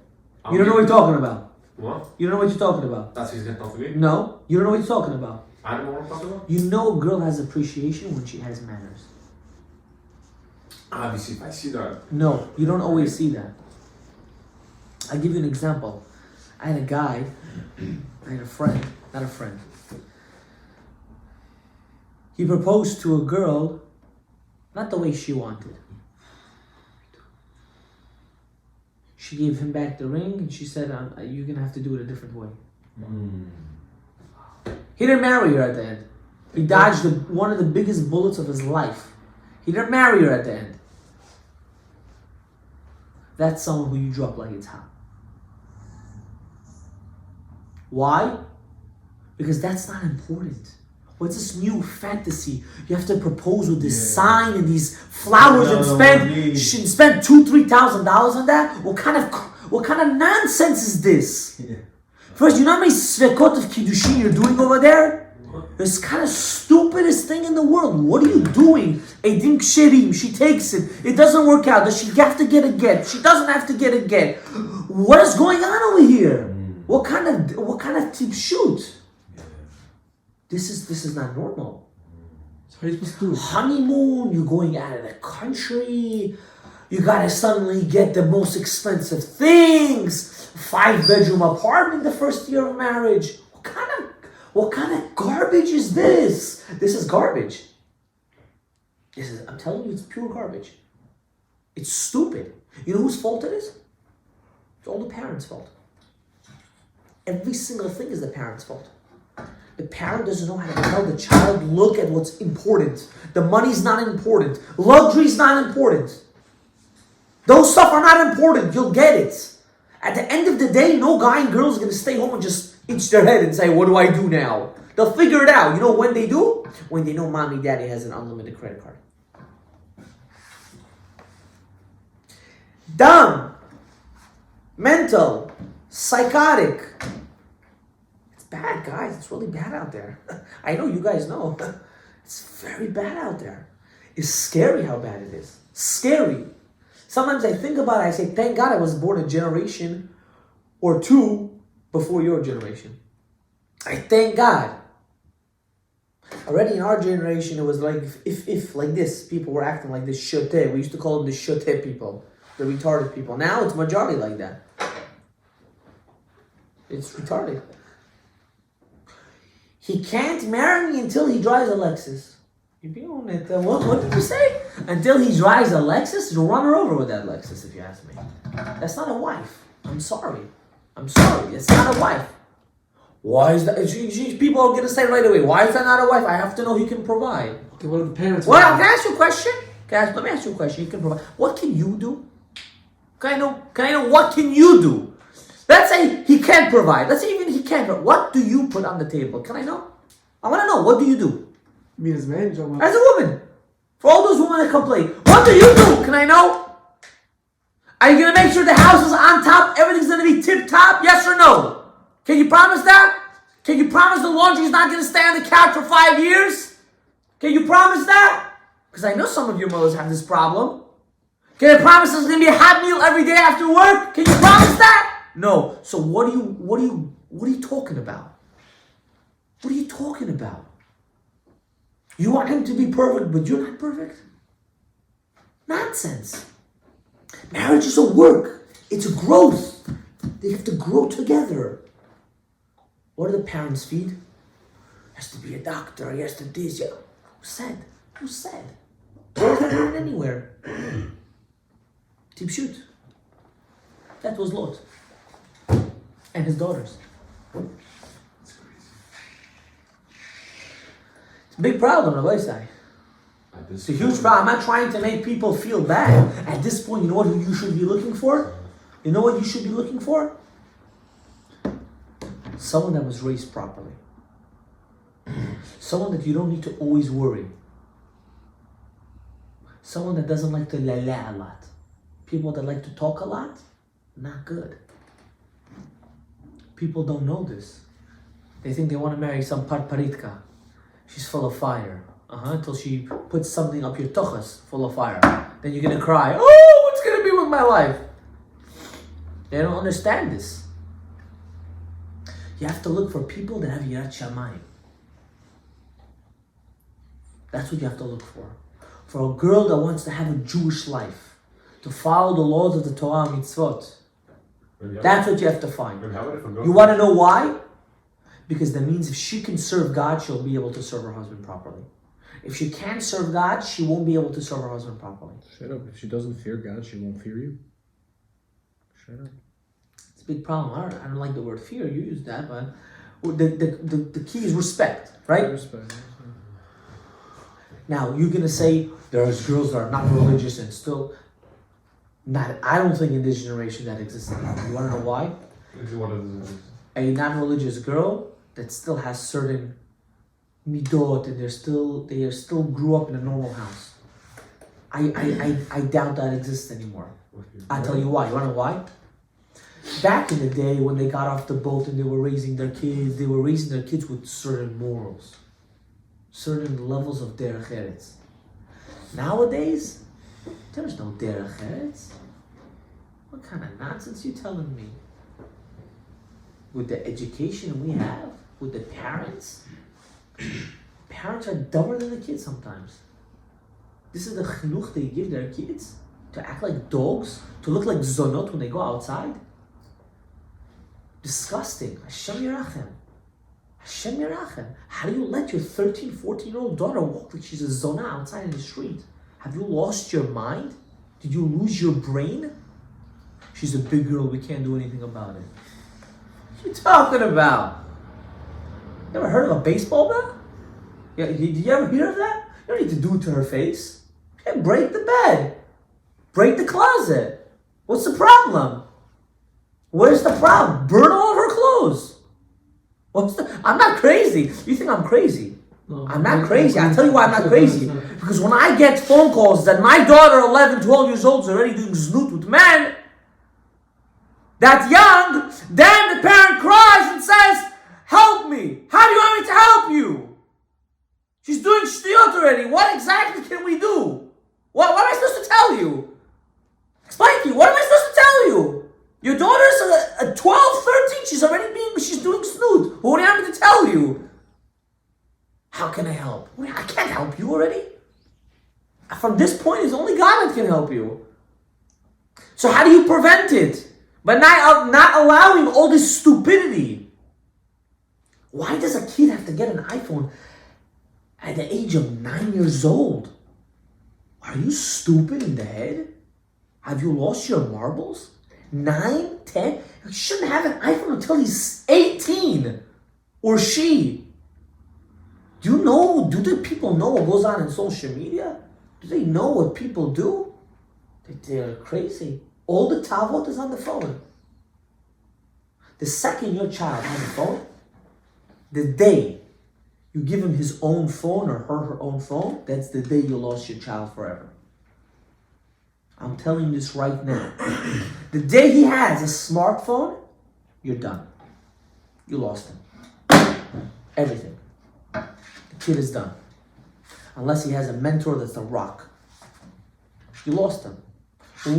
You don't know what you're talking about. What? You don't know what you're talking about. That's what he's getting off of me. No, you don't know what you're talking about. I don't know what I'm talking about. You know a girl has appreciation when she has manners. Obviously, if I see that. No, you don't always see that. I'll give you an example. I had a guy, I had a friend, not a friend. He proposed to a girl, not the way she wanted. She gave him back the ring and she said, you're going to have to do it a different way. He didn't marry her at the end. He dodged one of the biggest bullets of his life. He didn't marry her at the end. That's someone who you drop like it's hot. Why? Because that's not important. What's this new fantasy? You have to propose with this sign and these flowers and spend $2,000-$3,000 on that? What kind of nonsense is this? Yeah. First, you know how many svekot of kiddushin you're doing over there? It's kind of stupidest thing in the world. What are you doing? Eidim ksherim. She takes it. It doesn't work out. Does she have to get a get? She doesn't have to get a get. What is going on over here? What kind of tip shoot? This is not normal. So how are you supposed to do it? Honeymoon, you're going out of the country. You gotta suddenly get the most expensive things. 5-bedroom apartment the first year of marriage. What kind of garbage is this? This is garbage. I'm telling you, it's pure garbage. It's stupid. You know whose fault it is? It's all the parents' fault. Every single thing is the parents' fault. The parent doesn't know how to tell the child, look at what's important. The money's not important. Luxury's not important. Those stuff are not important. You'll get it. At the end of the day, no guy and girl is going to stay home and just itch their head and say, what do I do now? They'll figure it out. You know when they do? When they know mommy, daddy has an unlimited credit card. Dumb. Mental. Psychotic. Bad, guys. It's really bad out there. I know you guys know. It's very bad out there. It's scary how bad it is. Scary. Sometimes I think about it, I say, thank God I was born a generation or two before your generation. I thank God. Already in our generation, it was like, if like this, people were acting like this shote. We used to call them the shote people, the retarded people. Now it's majority like that. It's retarded. He can't marry me until he drives a Lexus. You be on it. What did you say? Until he drives a Lexus, you'll run her over with that Lexus, if you ask me. That's not a wife. I'm sorry. It's not a wife. Why is that? People are going to say right away, why is that not a wife? I have to know he can provide. Okay, what are the parents? Well, can I ask you a question? Let me ask you a question. You can provide. What can you do? Can I know what can you do? Let's say he can't provide. Let's say even he can't provide. What do you put on the table? Can I know? I want to know. What do you do? Me as a man, as a woman. For all those women that complain, what do you do? Can I know? Are you going to make sure the house is on top? Everything's going to be tip-top? Yes or no? Can you promise that? Can you promise the laundry's not going to stay on the couch for 5 years? Can you promise that? Because I know some of your mothers have this problem. Can I promise there's going to be a hot meal every day after work? Can you promise that? No. So what are you talking about? What are you talking about? You want him to be perfect, but you're not perfect? Nonsense. Marriage is a work. It's a growth. They have to grow together. What do the parents feed? He has to be a doctor. He has to this. Yeah. Who said? Where's that written anywhere? Tipshut. That was Lot. And his daughters. It's a big problem, Rabbi Isai. It's a huge problem. I'm not trying to make people feel bad. At this point, you know what you should be looking for? You know what you should be looking for? Someone that was raised properly. Someone that you don't need to always worry. Someone that doesn't like to la a lot. People that like to talk a lot, not good. People don't know this. They think they want to marry some parparitka. She's full of fire. Until she puts something up your tochas full of fire. Then you're going to cry, oh, what's going to be with my life? They don't understand this. You have to look for people that have Yirat Shamayim. That's what you have to look for. For a girl that wants to have a Jewish life, to follow the laws of the Torah and Mitzvot. That's what you have to find. You want to know why? Because that means if she can serve God, she'll be able to serve her husband properly. If she can't serve God, she won't be able to serve her husband properly. Shut up. If she doesn't fear God, she won't fear you. Shut up. It's a big problem. I don't like the word fear. You use that, but the key is respect, right? Respect. Now, you're going to say there's girls that are not religious and still not. I don't think in this generation that exists anymore. You want to know why? A non-religious girl that still has certain midot and they are still grew up in a normal house. I doubt that exists anymore. I'll tell you why. You want to know why? Back in the day when they got off the boat and they were raising their kids with certain morals, certain levels of derech eretz. Nowadays, there's no derech eretz. What kind of nonsense are you telling me? With the education we have, with the parents are dumber than the kids sometimes. This is the chinuch they give their kids, to act like dogs, to look like zonot when they go outside. Disgusting. Hashem Yerachem. Hashem Yerachem. How do you let your 13, 14-year-old daughter walk like she's a zona outside in the street? Have you lost your mind? Did you lose your brain? She's a big girl, we can't do anything about it. What are you talking about? You ever heard of a baseball bat? Yeah, did you ever hear of that? You don't need to do it to her face. Yeah, break the bed. Break the closet. What's the problem? Where's the problem? Burn all of her clothes. I'm not crazy. You think I'm crazy? No, I'm not crazy. I'll tell you why I'm not crazy. Because when I get phone calls that my daughter, 11, 12 years old, is already doing znut with men, that young, then the parent cries and says, help me. How do you want me to help you? She's doing shtiyot already. What exactly can we do? What am I supposed to tell you? Explain to you. What am I supposed to tell you? Your daughter's a 12, 13. She's already being from this point, it's only God that can help you. So how do you prevent it? By not allowing all this stupidity. Why does a kid have to get an iPhone at the age of 9 years old? Are you stupid in the head? Have you lost your marbles? 9, 10? You shouldn't have an iPhone until he's 18. Or she. Do the people know what goes on in social media? Do they know what people do? They're crazy. All the tavot is on the phone. The second your child has a phone, the day you give him his own phone or her own phone, that's the day you lost your child forever. I'm telling you this right now. The day he has a smartphone, you're done. You lost him. Everything. The kid is done. Unless he has a mentor that's a rock. You lost him.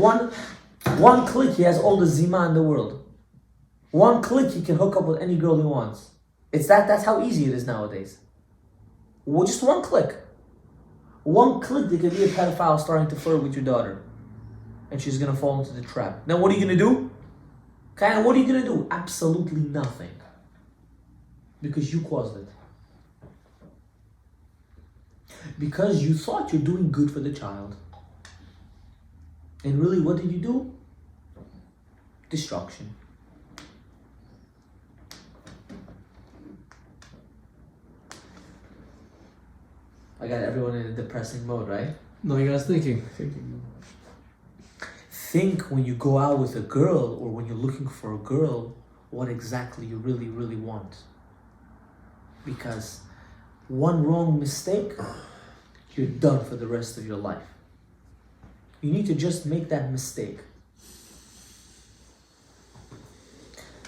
One click, he has all the zima in the world. One click, he can hook up with any girl he wants. That's how easy it is nowadays. Well, just one click. One click, they could be a pedophile starting to flirt with your daughter. And she's going to fall into the trap. Now, what are you going to do? What are you going to do? Absolutely nothing. Because you caused it. Because you thought you're doing good for the child. And really, what did you do? Destruction. I got everyone in a depressing mode, right? No, you guys thinking. Think when you go out with a girl or when you're looking for a girl, what exactly you really, really want. Because one wrong mistake, you're done for the rest of your life. You need to just make that mistake.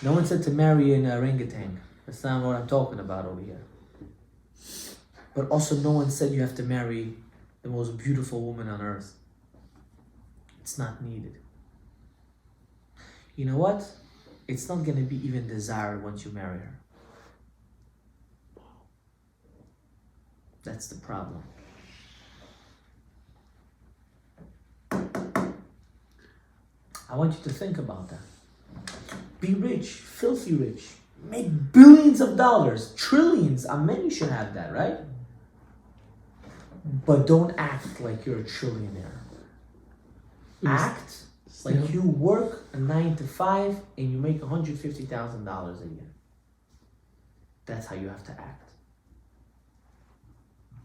No one said to marry an orangutan. That's not what I'm talking about over here. But also no one said you have to marry the most beautiful woman on earth. It's not needed. You know what? It's not going to be even desired once you marry her. That's the problem. I want you to think about that. Be rich, filthy rich. Make billions of dollars, trillions. Men, you should have that, right? But don't act like you're a trillionaire. Act like you work a 9 to 5 and you make $150,000 a year. That's how you have to act.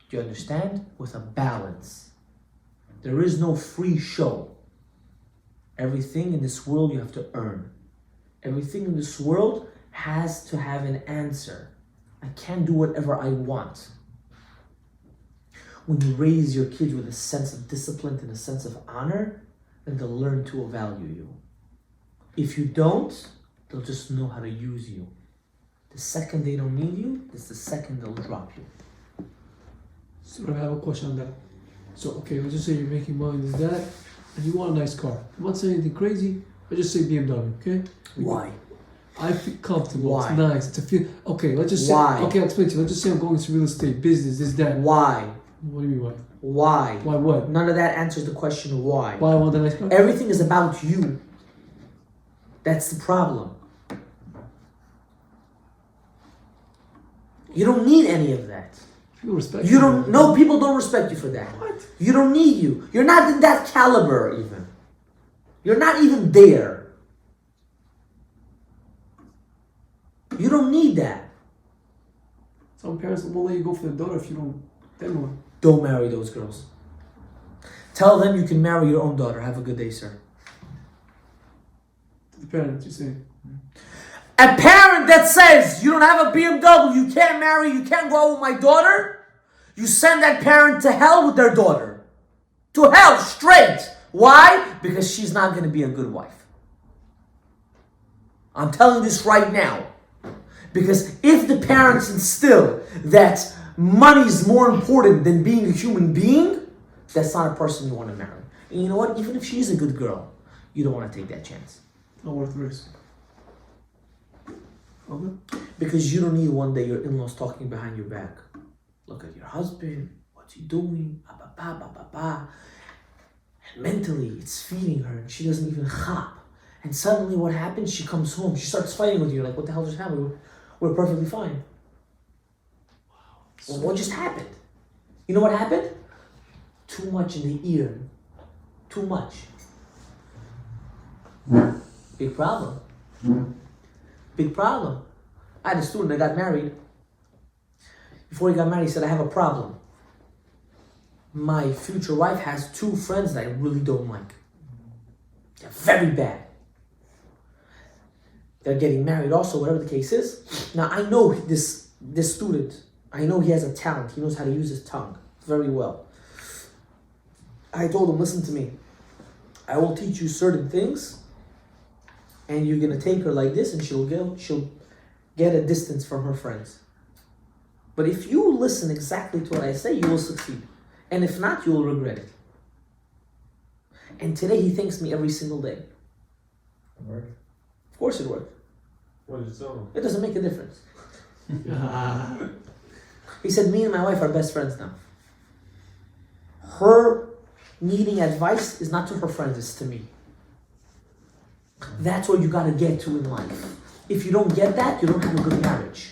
Do you understand? With a balance. There is no free show. Everything in this world you have to earn. Everything in this world has to have an answer. I can't do whatever I want. When you raise your kids with a sense of discipline and a sense of honor, then they'll learn to value you. If you don't, they'll just know how to use you. The second they don't need you, it's the second they'll drop you. So I have a question on that. So, okay, let's just say you're making money, this, that, and you want a nice car. I'm not saying anything crazy, I just say BMW, okay? Why? I feel comfortable, Why? it's nice, it's a feel, okay, let's just say, Why? okay, I'll explain to you, let's just say I'm going into real estate, business, this, that. Why? What do you mean why? Why? Why what? None of that answers the question why. Why I want the nice car? Everything is about you. That's the problem. You don't need any of that. People respect You don't. No, people don't respect you for that. What? You don't need you. You're not in that caliber even. You're not even there. You don't need that. Some parents won't let you go for their daughter if you don't, then what? Don't marry those girls. Tell them you can marry your own daughter. Have a good day, sir. The parents, you're saying. A parent that says you don't have a BMW, you can't marry, you can't go out with my daughter, you send that parent to hell with their daughter. To hell, straight. Why? Because she's not going to be a good wife. I'm telling this right now. Because if the parents instill that money is more important than being a human being, that's not a person you want to marry. And you know what? Even if she's a good girl, you don't want to take that chance. Not worth the risk. Okay. Because you don't need one day your in-laws talking behind your back. Look at your husband. What's he doing? ba ba ba ba. And mentally, it's feeding her, and she doesn't even chop. And suddenly, what happens? She comes home. She starts fighting with you. Like, what the hell just happened? We're perfectly fine. Well, what just happened? You know what happened? Too much in the ear. Too much. Big problem. Big problem. I had a student that got married. Before he got married, he said, I have a problem. My future wife has 2 friends that I really don't like. They're very bad. They're getting married also, whatever the case is. Now, I know this student. I know he has a talent. He knows how to use his tongue very well. I told him, listen to me. I will teach you certain things, and you're going to take her like this, and she'll get a distance from her friends. But if you listen exactly to what I say, you will succeed. And if not, you will regret it. And today he thanks me every single day. It worked. Of course it worked. What did you tell him? It doesn't make a difference. He said, me and my wife are best friends now. Her needing advice is not to her friends, it's to me. That's what you got to get to in life. If you don't get that, you don't have a good marriage.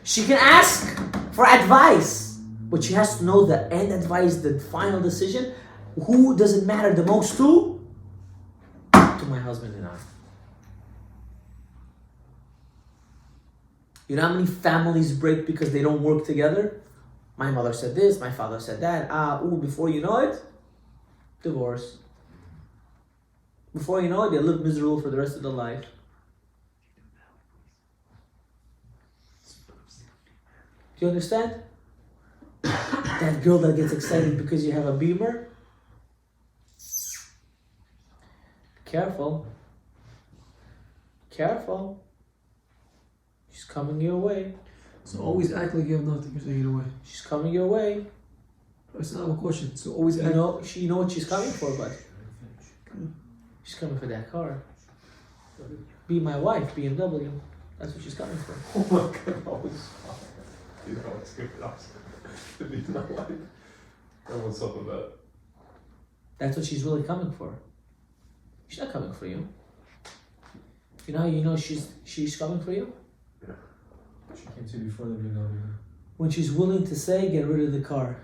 She can ask for advice, but she has to know the end advice, the final decision. Who does it matter the most to? To my husband and I. You know how many families break because they don't work together? My mother said this, my father said that. Before you know it, divorce. Before you know it, they live miserable for the rest of their life. Do you understand? That girl that gets excited because you have a Beamer? Careful. Careful. She's coming your way. So always act like you have nothing. You're saying away. She's coming your way. That's not a question. So always You act. know what she's coming for, but she's coming for that car. Be my wife, BMW. That's what she's coming for. Oh my god, I was you know, it's good for us to be my life. And what's up with that? That's what she's really coming for. She's not coming for you. You know she's coming for you? She came to you before the BMW. When she's willing to say, get rid of the car.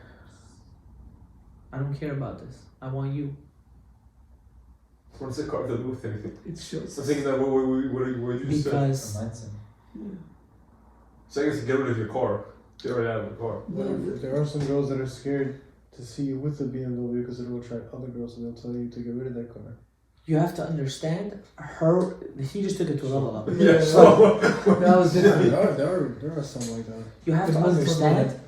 I don't care about this. I want you. What does the car have to do with anything? It shows. I'm thinking that what did you say? Because So I guess get rid of your car. Get right out of the car. There are some girls that are scared to see you with the BMW because it will attract other girls and they'll tell you to get rid of that car. you have to understand her. He just took it to a level up. Yeah, so That was different. There are some like that. You have to understand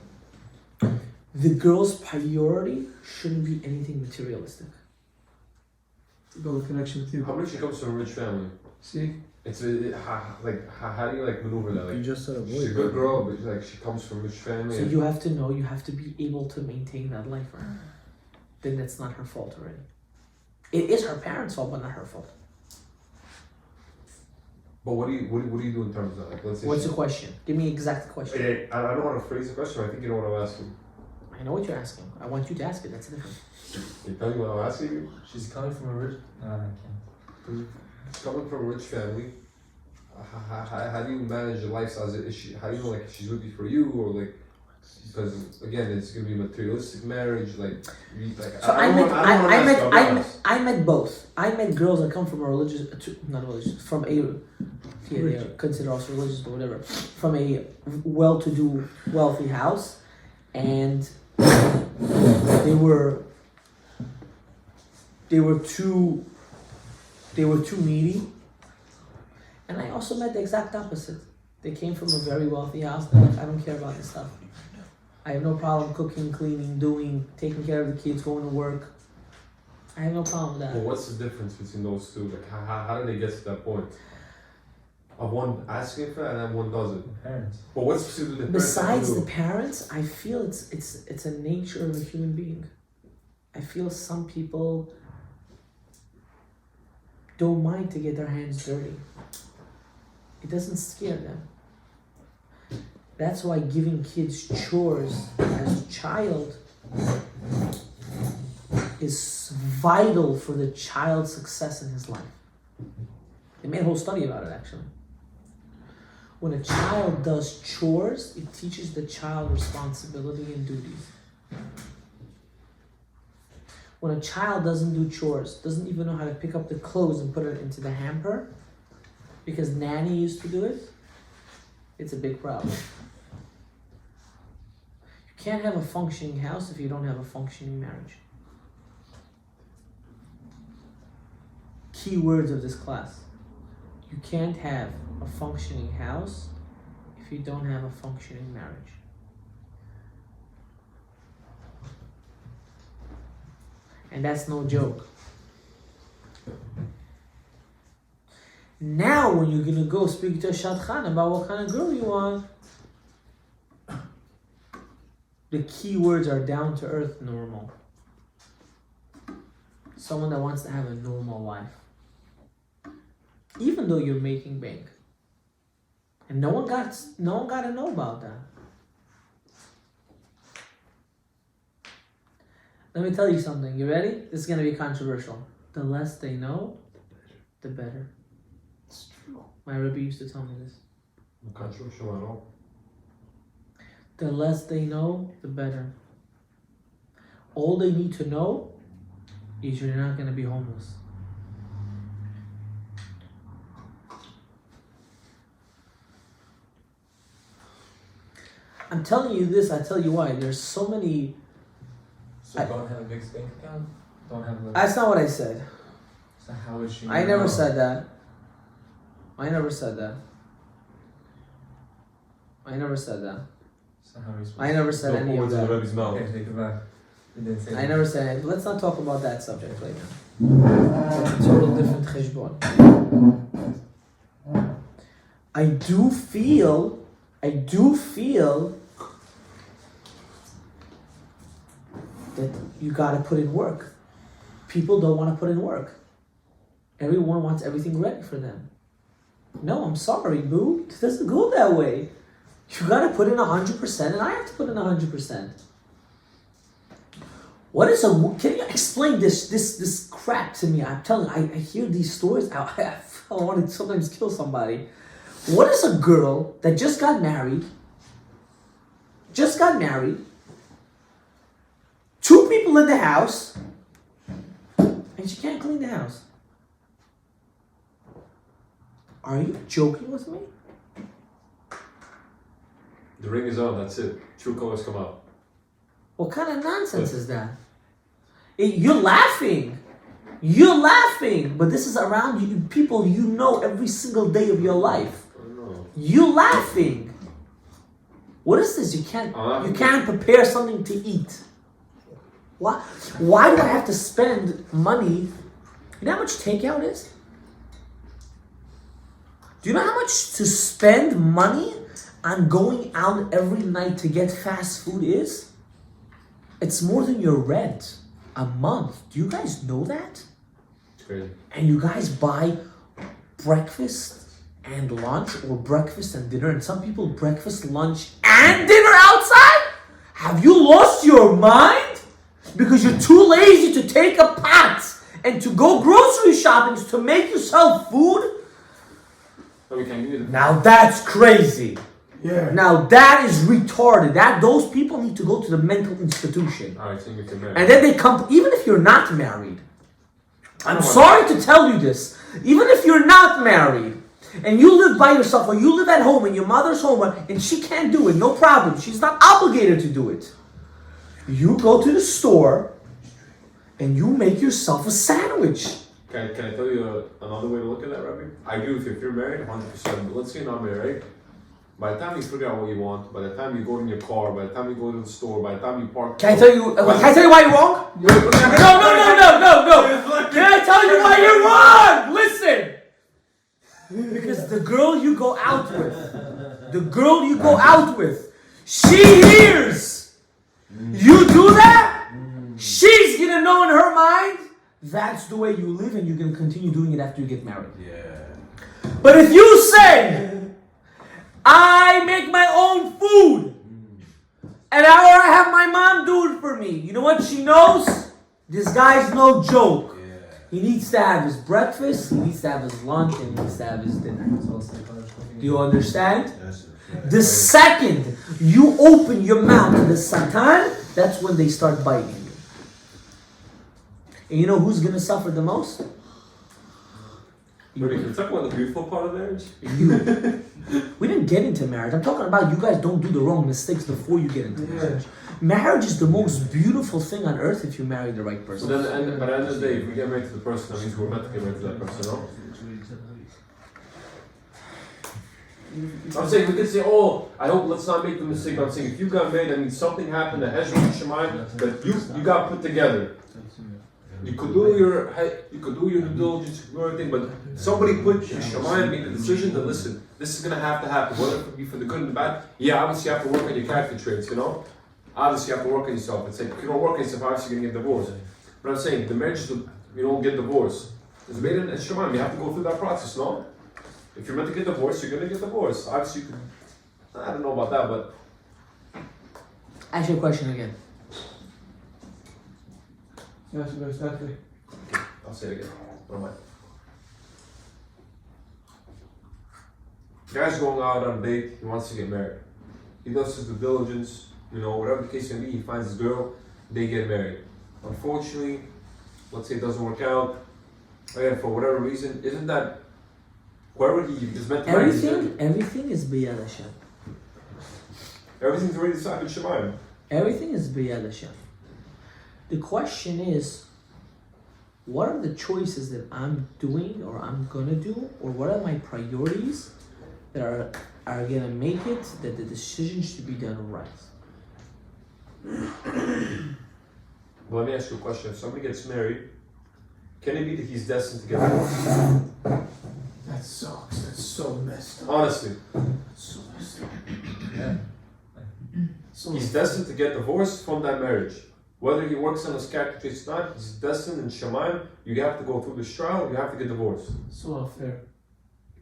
the girl's priority shouldn't be anything materialistic. To build a connection with you. how much she comes from a rich family? See? It's how do you like maneuver that? You Like just said a boy. she's a good girl, but like she comes from a rich family. So and you have to know, you have to be able to maintain that life for her. Then that's not her fault already. It is her parents' fault, but not her fault. But what do you do in terms of like let's say What's the question? Give me exact question. I don't know how to phrase the question. But I think you know what I'm asking. I know what you're asking. I want you to ask it. That's different. Can you tell me what I'm asking you? She's coming from a rich. No, I can't. She's coming from a rich family. How do you manage your lifestyle? Is she, how do you know like if she's with you for you or like because again it's gonna be a materialistic marriage like So I met both. I met girls that come from a religious, not religious, from a, they are considered also religious, but whatever, from a well-to-do, wealthy house, and they were too needy. And I also met the exact opposite. They came from a very wealthy house. They're like, I don't care about this stuff. I have no problem cooking, cleaning, taking care of the kids, going to work. I have no problem with that. Well, what's the difference between those two? Like, how do they get to that point? Of one asking for it and then one doesn't. Parents. But what's the difference? Besides the parents, I feel it's a nature of a human being. I feel some people don't mind to get their hands dirty. It doesn't scare them. That's why giving kids chores as a child is vital for the child's success in his life. They made a whole study about it, actually. When a child does chores, it teaches the child responsibility and duties. When a child doesn't do chores, doesn't even know how to pick up the clothes and put it into the hamper, because nanny used to do it, it's a big problem. You can't have a functioning house if you don't have a functioning marriage. Key words of this class. You can't have a functioning house if you don't have a functioning marriage. And that's no joke. Now when you're gonna go speak to a shadchan about what kind of girl you want, the key words are down to earth, normal. Someone that wants to have a normal life. Even though you're making bank. And no one got to know about that. Let me tell you something. You ready? This is going to be controversial. The less they know, the better. It's true. My Rebbe used to tell me this. Not controversial at all. The less they know, the better. All they need to know is you're not going to be homeless. I'm telling you this, I tell you why. There's so many... So don't have a mixed bank account? Don't have a... That's not what I said. So how is she... I never said that. I never said that. I never said that. So how is I never said any of that. Okay, take it back. You didn't say I that. never said it. Let's not talk about that subject right now. It's a total different cheshbon. I do feel that you gotta put in work. People don't want to put in work. Everyone wants everything ready for them. No, I'm sorry, boo. It doesn't go that way. You gotta put in 100%, and I have to put in 100%. What is a? Can you explain this crap to me? I'm telling you, I hear these stories. I want to sometimes kill somebody. What is a girl that just got married? Two people in the house, and she can't clean the house. Are you joking with me? The ring is on, that's it. True colors come out. What kind of nonsense is that? You're laughing. You're laughing. But this is around you, people you know every single day of your life. You're laughing. What is this? You can't prepare something to eat. Why do I have to spend money? You know how much takeout is? Do you know how much to spend money on going out every night to get fast food is? It's more than your rent a month. Do you guys know that? It's crazy. And you guys buy breakfast and lunch, or breakfast and dinner, and some people breakfast, lunch, and dinner outside? Have you lost your mind? Because you're too lazy to take a pot and to go grocery shopping to make yourself food? Now that's crazy. Yeah. Now that is retarded. Those people need to go to the mental institution. Alright, so you get married. And then they come, even if you're not married. I'm sorry to tell you this. Even if you're not married, and you live by yourself, or you live at home, and your mother's home, and she can't do it, no problem. She's not obligated to do it. You go to the store, and you make yourself a sandwich. Can I tell you another way to look at that, Rabbi? I agree with you. If you're married, 100%. But let's say you're not married, right? By the time you figure out what you want, by the time you go in your car, by the time you go to the store, by the time you park... Can I tell you why you're wrong? No. Can I tell you why you're wrong? Listen. Because the girl you go out with, she hears you do that, she's gonna know in her mind, that's the way you live, and you're gonna continue doing it after you get married. Yeah. But if you say, I make my own food. And now I have my mom do it for me. You know what she knows? This guy's no joke. He needs to have his breakfast, he needs to have his lunch, and he needs to have his dinner. Do you understand? The second you open your mouth to the Satan, that's when they start biting you. And you know who's going to suffer the most? Can you talk about the beautiful part of marriage? You. We didn't get into marriage. I'm talking about you guys don't do the wrong mistakes before you get into marriage. Marriage is the most beautiful thing on earth if you marry the right person. So then, but at the end of the day, if we get married to the person, that means we're meant to get married to that person, no? I'm saying we could say, oh, I hope let's not make the mistake. I'm saying if you got married, that means something happened that has your mind that you got put together. You could do your due diligence, you could do everything, but somebody put your shamayim, made the decision to listen. This is gonna have to happen, whether it be for the good and the bad. Yeah, obviously you have to work on your character traits, you know. Obviously you have to work on yourself. It's like if you don't work on yourself, obviously you're gonna get divorced. But I'm saying the marriage, you don't get divorced. It's made in shamayim. You have to go through that process, no? If you're meant to get divorced, you're gonna get divorced. Obviously you could. I don't know about that, but Ask your question again. I'll say it again. What am I? Guy's going out on a date, he wants to get married. He does his due diligence, you know, whatever the case may be, he finds his girl, they get married. Unfortunately, let's say it doesn't work out, again, for whatever reason, isn't that whoever he is meant to marry? Everything is B'yad Hashem. Everything's already decided in Shemayim. Everything is B'yad Hashem. The question is, what are the choices that I'm doing or I'm gonna do, or what are my priorities that are gonna make it that the decision should be done right? Well, let me ask you a question. If somebody gets married, can it be that he's destined to get divorced? That sucks. That's so messed up. Honestly. That's so messed up. Yeah. So He's destined to get divorced from that marriage. Whether he works on his character traits or not, he's destined in Shemayim. You have to go through this trial, you have to get divorced. so unfair.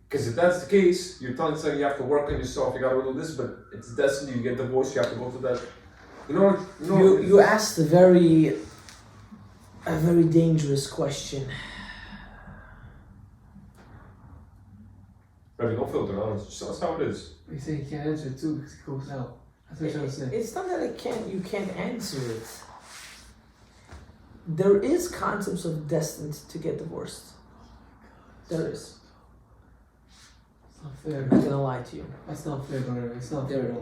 Because if that's the case, you're telling someone you have to work on yourself, you gotta do this, but it's destined, you get divorced, you have to go through that. You asked a very dangerous question. Rabbi, don't filter, honest. Just tell us how it is. You say you can't answer it too because it goes out. That's what you're trying to say. It's not that you can't answer it. There is concepts of destined to get divorced. There is. It's not fair. I'm not gonna lie to you. That's not fair, brother. It's not fair.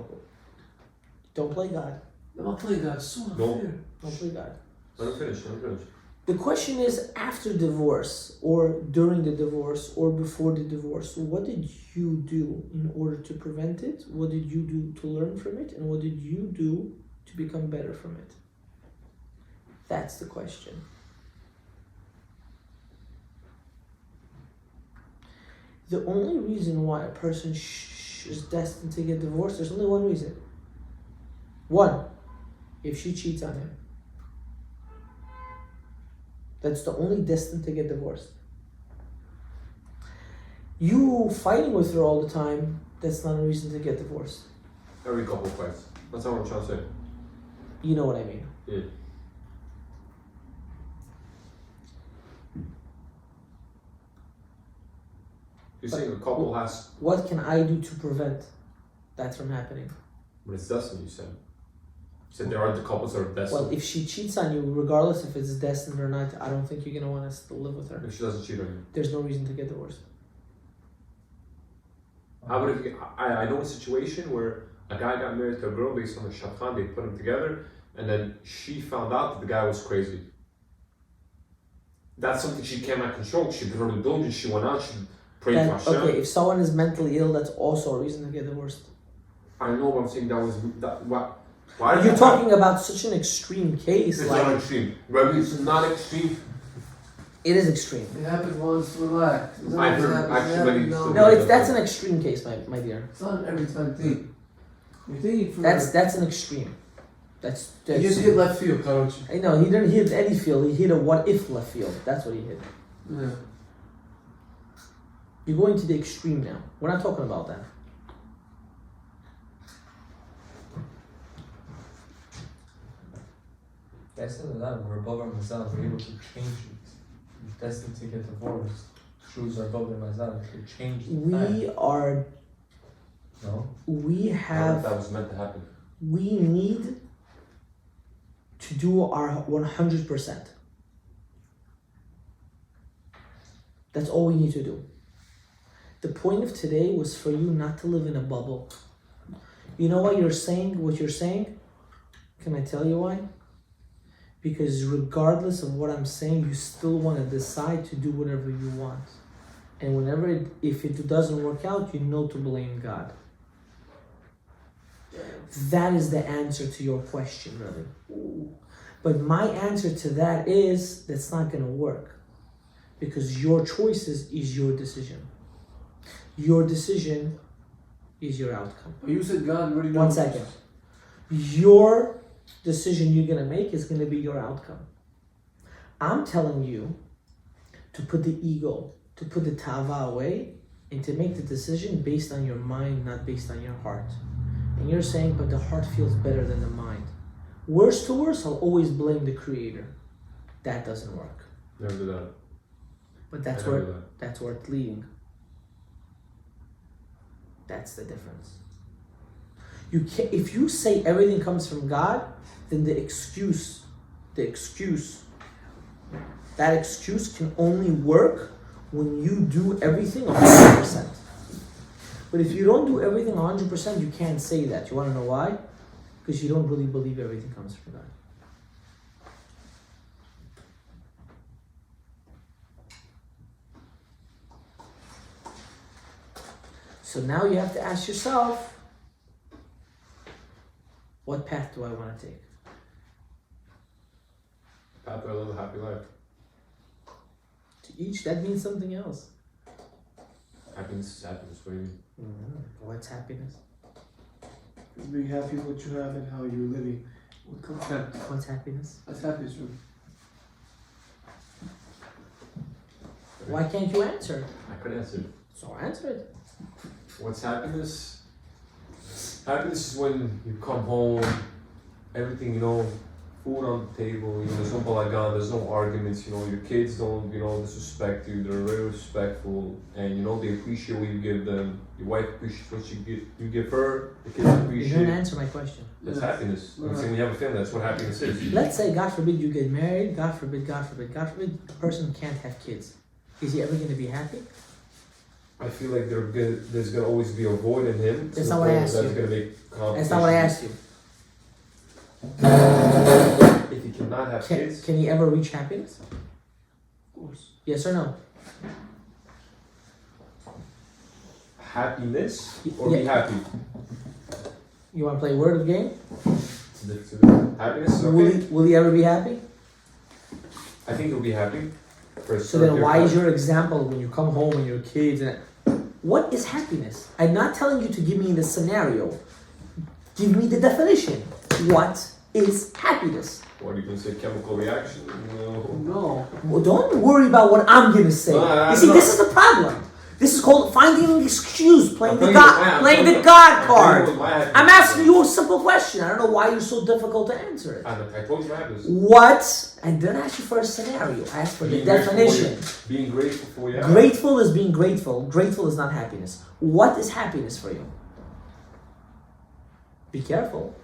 Don't play God. I'm not playing God. It's so unfair. Don't play God. Let him finish. The question is, after divorce, or during the divorce, or before the divorce, what did you do in order to prevent it? What did you do to learn from it? And what did you do to become better from it? That's the question. The only reason why a person is destined to get divorced, there's only one reason. One, if she cheats on him. That's the only destined to get divorced. You fighting with her all the time, that's not a reason to get divorced. Every couple fights. That's not what I'm trying to say. You know what I mean. Yeah. You're saying a couple has... What can I do to prevent that from happening? But it's destined, you said. You said there are the couples that are destined. Well, if she cheats on you, regardless if it's destined or not, I don't think you're going to want to still live with her. If she doesn't cheat on you. There's no reason to get divorced. I know a situation where a guy got married to a girl based on a shatan, they put them together, and then she found out that the guy was crazy. That's something she cannot control. She did her due diligence, she went out, she prayed to Hashem. Okay, if someone is mentally ill, that's also a reason to get divorced. I know what I'm saying, why You're talking about such an extreme case. It's like, not extreme. Rabbi, it's not extreme. It is extreme. It happened once, relax. It's not I've gonna heard- happen. actually, No, No, that's an extreme case, my dear. It's not an every time thing. You're thinking for That's an extreme. That's you just hit left field, Karochi. I know he didn't hit any field. He hit a what if left field. That's what he hit. Yeah. You're going to the extreme now. We're not talking about that. That's not that. We're above our mazal. We're able to change it. We're destined to get divorced. Jews are above their mazal. They change the We are. No? We I have. that was meant to happen. We need to do our 100%. That's all we need to do. The point of today was for you not to live in a bubble. You know why you're saying what you're saying? Can I tell you why? Because regardless of what I'm saying, you still want to decide to do whatever you want. And if it doesn't work out, you know to blame God. That is the answer to your question, really. But my answer to that is, that's not going to work. Because your choices is your decision. Your decision is your outcome. But you said God already knows. 1 second. Your decision you're going to make is going to be your outcome. I'm telling you to put the ego, to put the tava away, and to make the decision based on your mind, not based on your heart. And you're saying, but the heart feels better than the mind. Worst to worst, I'll always blame the creator. That doesn't work. Never do that. But that's where it's leading. That's the difference. If you say everything comes from God, then that excuse can only work when you do everything 100%. But if you don't do everything 100%, you can't say that. You want to know why? Because you don't really believe everything comes from God. So now you have to ask yourself, what path do I want to take? Path to a little happy life. To each, that means something else. Happiness is happiness. What do you mean? What's happiness? Being happy with what you have and how you're living. What comes next? What's happiness? That's happiness, really. Why can't you answer? I could answer. So answer it. What's happiness? Happiness is when you come home, everything, food on the table, there's no balagan, there's no arguments, your kids don't, disrespect you, they're very respectful, and they appreciate what you give them, your wife appreciates what you give her, the kids You appreciate. didn't answer my question. That's happiness. I'm saying when you have a family, that's what happiness is. Let's say, God forbid, you get married, God forbid, the person can't have kids. Is he ever going to be happy? I feel like there's gonna always be a void in him. That's not what I asked you. Gonna make That's not what I asked you. If he cannot have kids, Can he ever reach happiness? Of course. Yes or no? happiness or be happy. You want to play word game? Happiness is okay. Will he ever be happy? I think he'll be happy. So then why is your example when you come home and your kids and what is happiness? I'm not telling you to give me the scenario. Give me the definition. What is happiness? What are you going to say? Chemical reaction? No. Well, don't worry about what I'm gonna say. No, you see, this is the problem. This is called finding an excuse, playing the God card. I'm asking you a simple question. I don't know why you're so difficult to answer it. I told you happiness. What? I didn't ask you for a scenario. I asked for the definition. Being grateful for what you have. Grateful is being grateful. Grateful is not happiness. What is happiness for you? Be careful.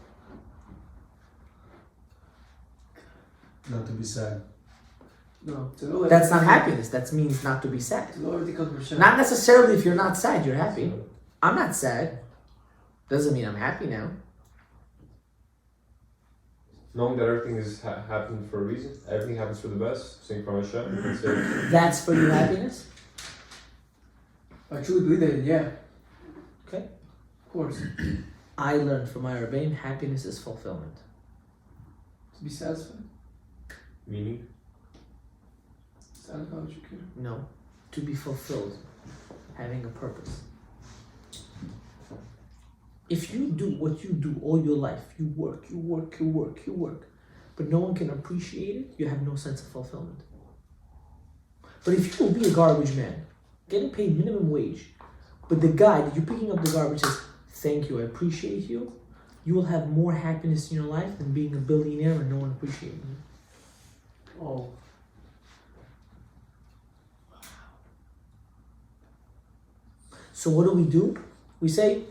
Not to be sad. No. To know That's not happiness. That means not to be sad. To know everything comes from Hashem. Not necessarily if you're not sad, you're happy. I'm not sad. Doesn't mean I'm happy now. Knowing that everything is happening for a reason, everything happens for the best. Sing from Hashem. You can say, That's for you happiness? I truly believe that, yeah. Okay. Of course. I learned from my Rebbeim, happiness is fulfillment. To be satisfied. meaning. Satisfied what you can. No. To be fulfilled. Having a purpose. If you do what you do all your life, you work, but no one can appreciate it, you have no sense of fulfillment. But if you will be a garbage man, getting paid minimum wage, but the guy that you're picking up the garbage says, thank you, I appreciate you, you will have more happiness in your life than being a billionaire and no one appreciating you. Oh. So what do? We say,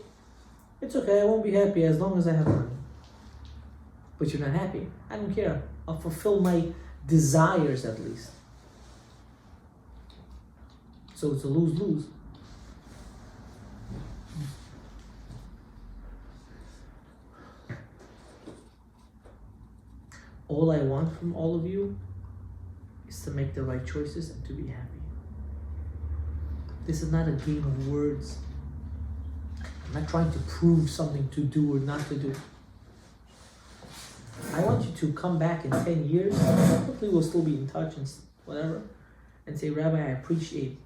it's okay, I won't be happy as long as I have money. But you're not happy. I don't care. I'll fulfill my desires at least. So it's a lose-lose. All I want from all of you is to make the right choices and to be happy. This is not a game of words. I'm not trying to prove something to do or not to do. I want you to come back in 10 years, hopefully we'll still be in touch and whatever, and say, Rabbi, I appreciate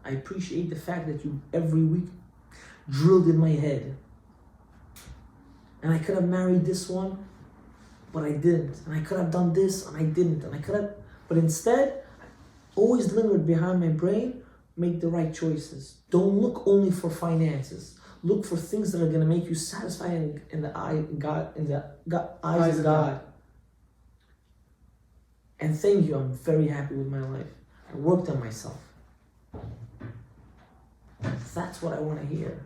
the fact that you every week drilled in my head. And I could have married this one, but I didn't. And I could have done this, and I didn't. And I could have, but instead, I always lingered behind my brain, make the right choices. Don't look only for finances. Look for things that are going to make you satisfied in the eyes of God. And thank you, I'm very happy with my life. I worked on myself. That's what I want to hear.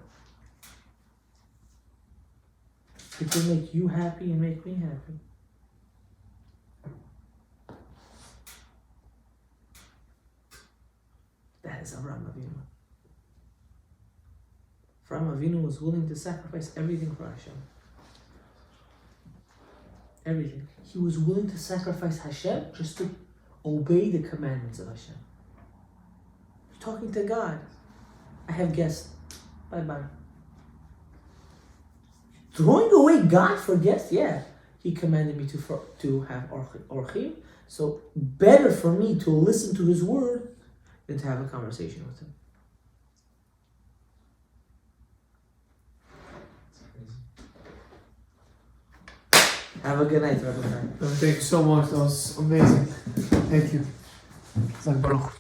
It will make you happy and make me happy. That is Avraham Avinu. Avraham Avinu was willing to sacrifice everything for Hashem. Everything. He was willing to sacrifice Hashem just to obey the commandments of Hashem. You're talking to God. I have guests. Bye-bye. Throwing away God for guests? Yeah. He commanded me to have orchim. So better for me to listen to his word than to have a conversation with him. Have a good night, Rabbi. Thank you so much. That was amazing. Thank you. Baruch.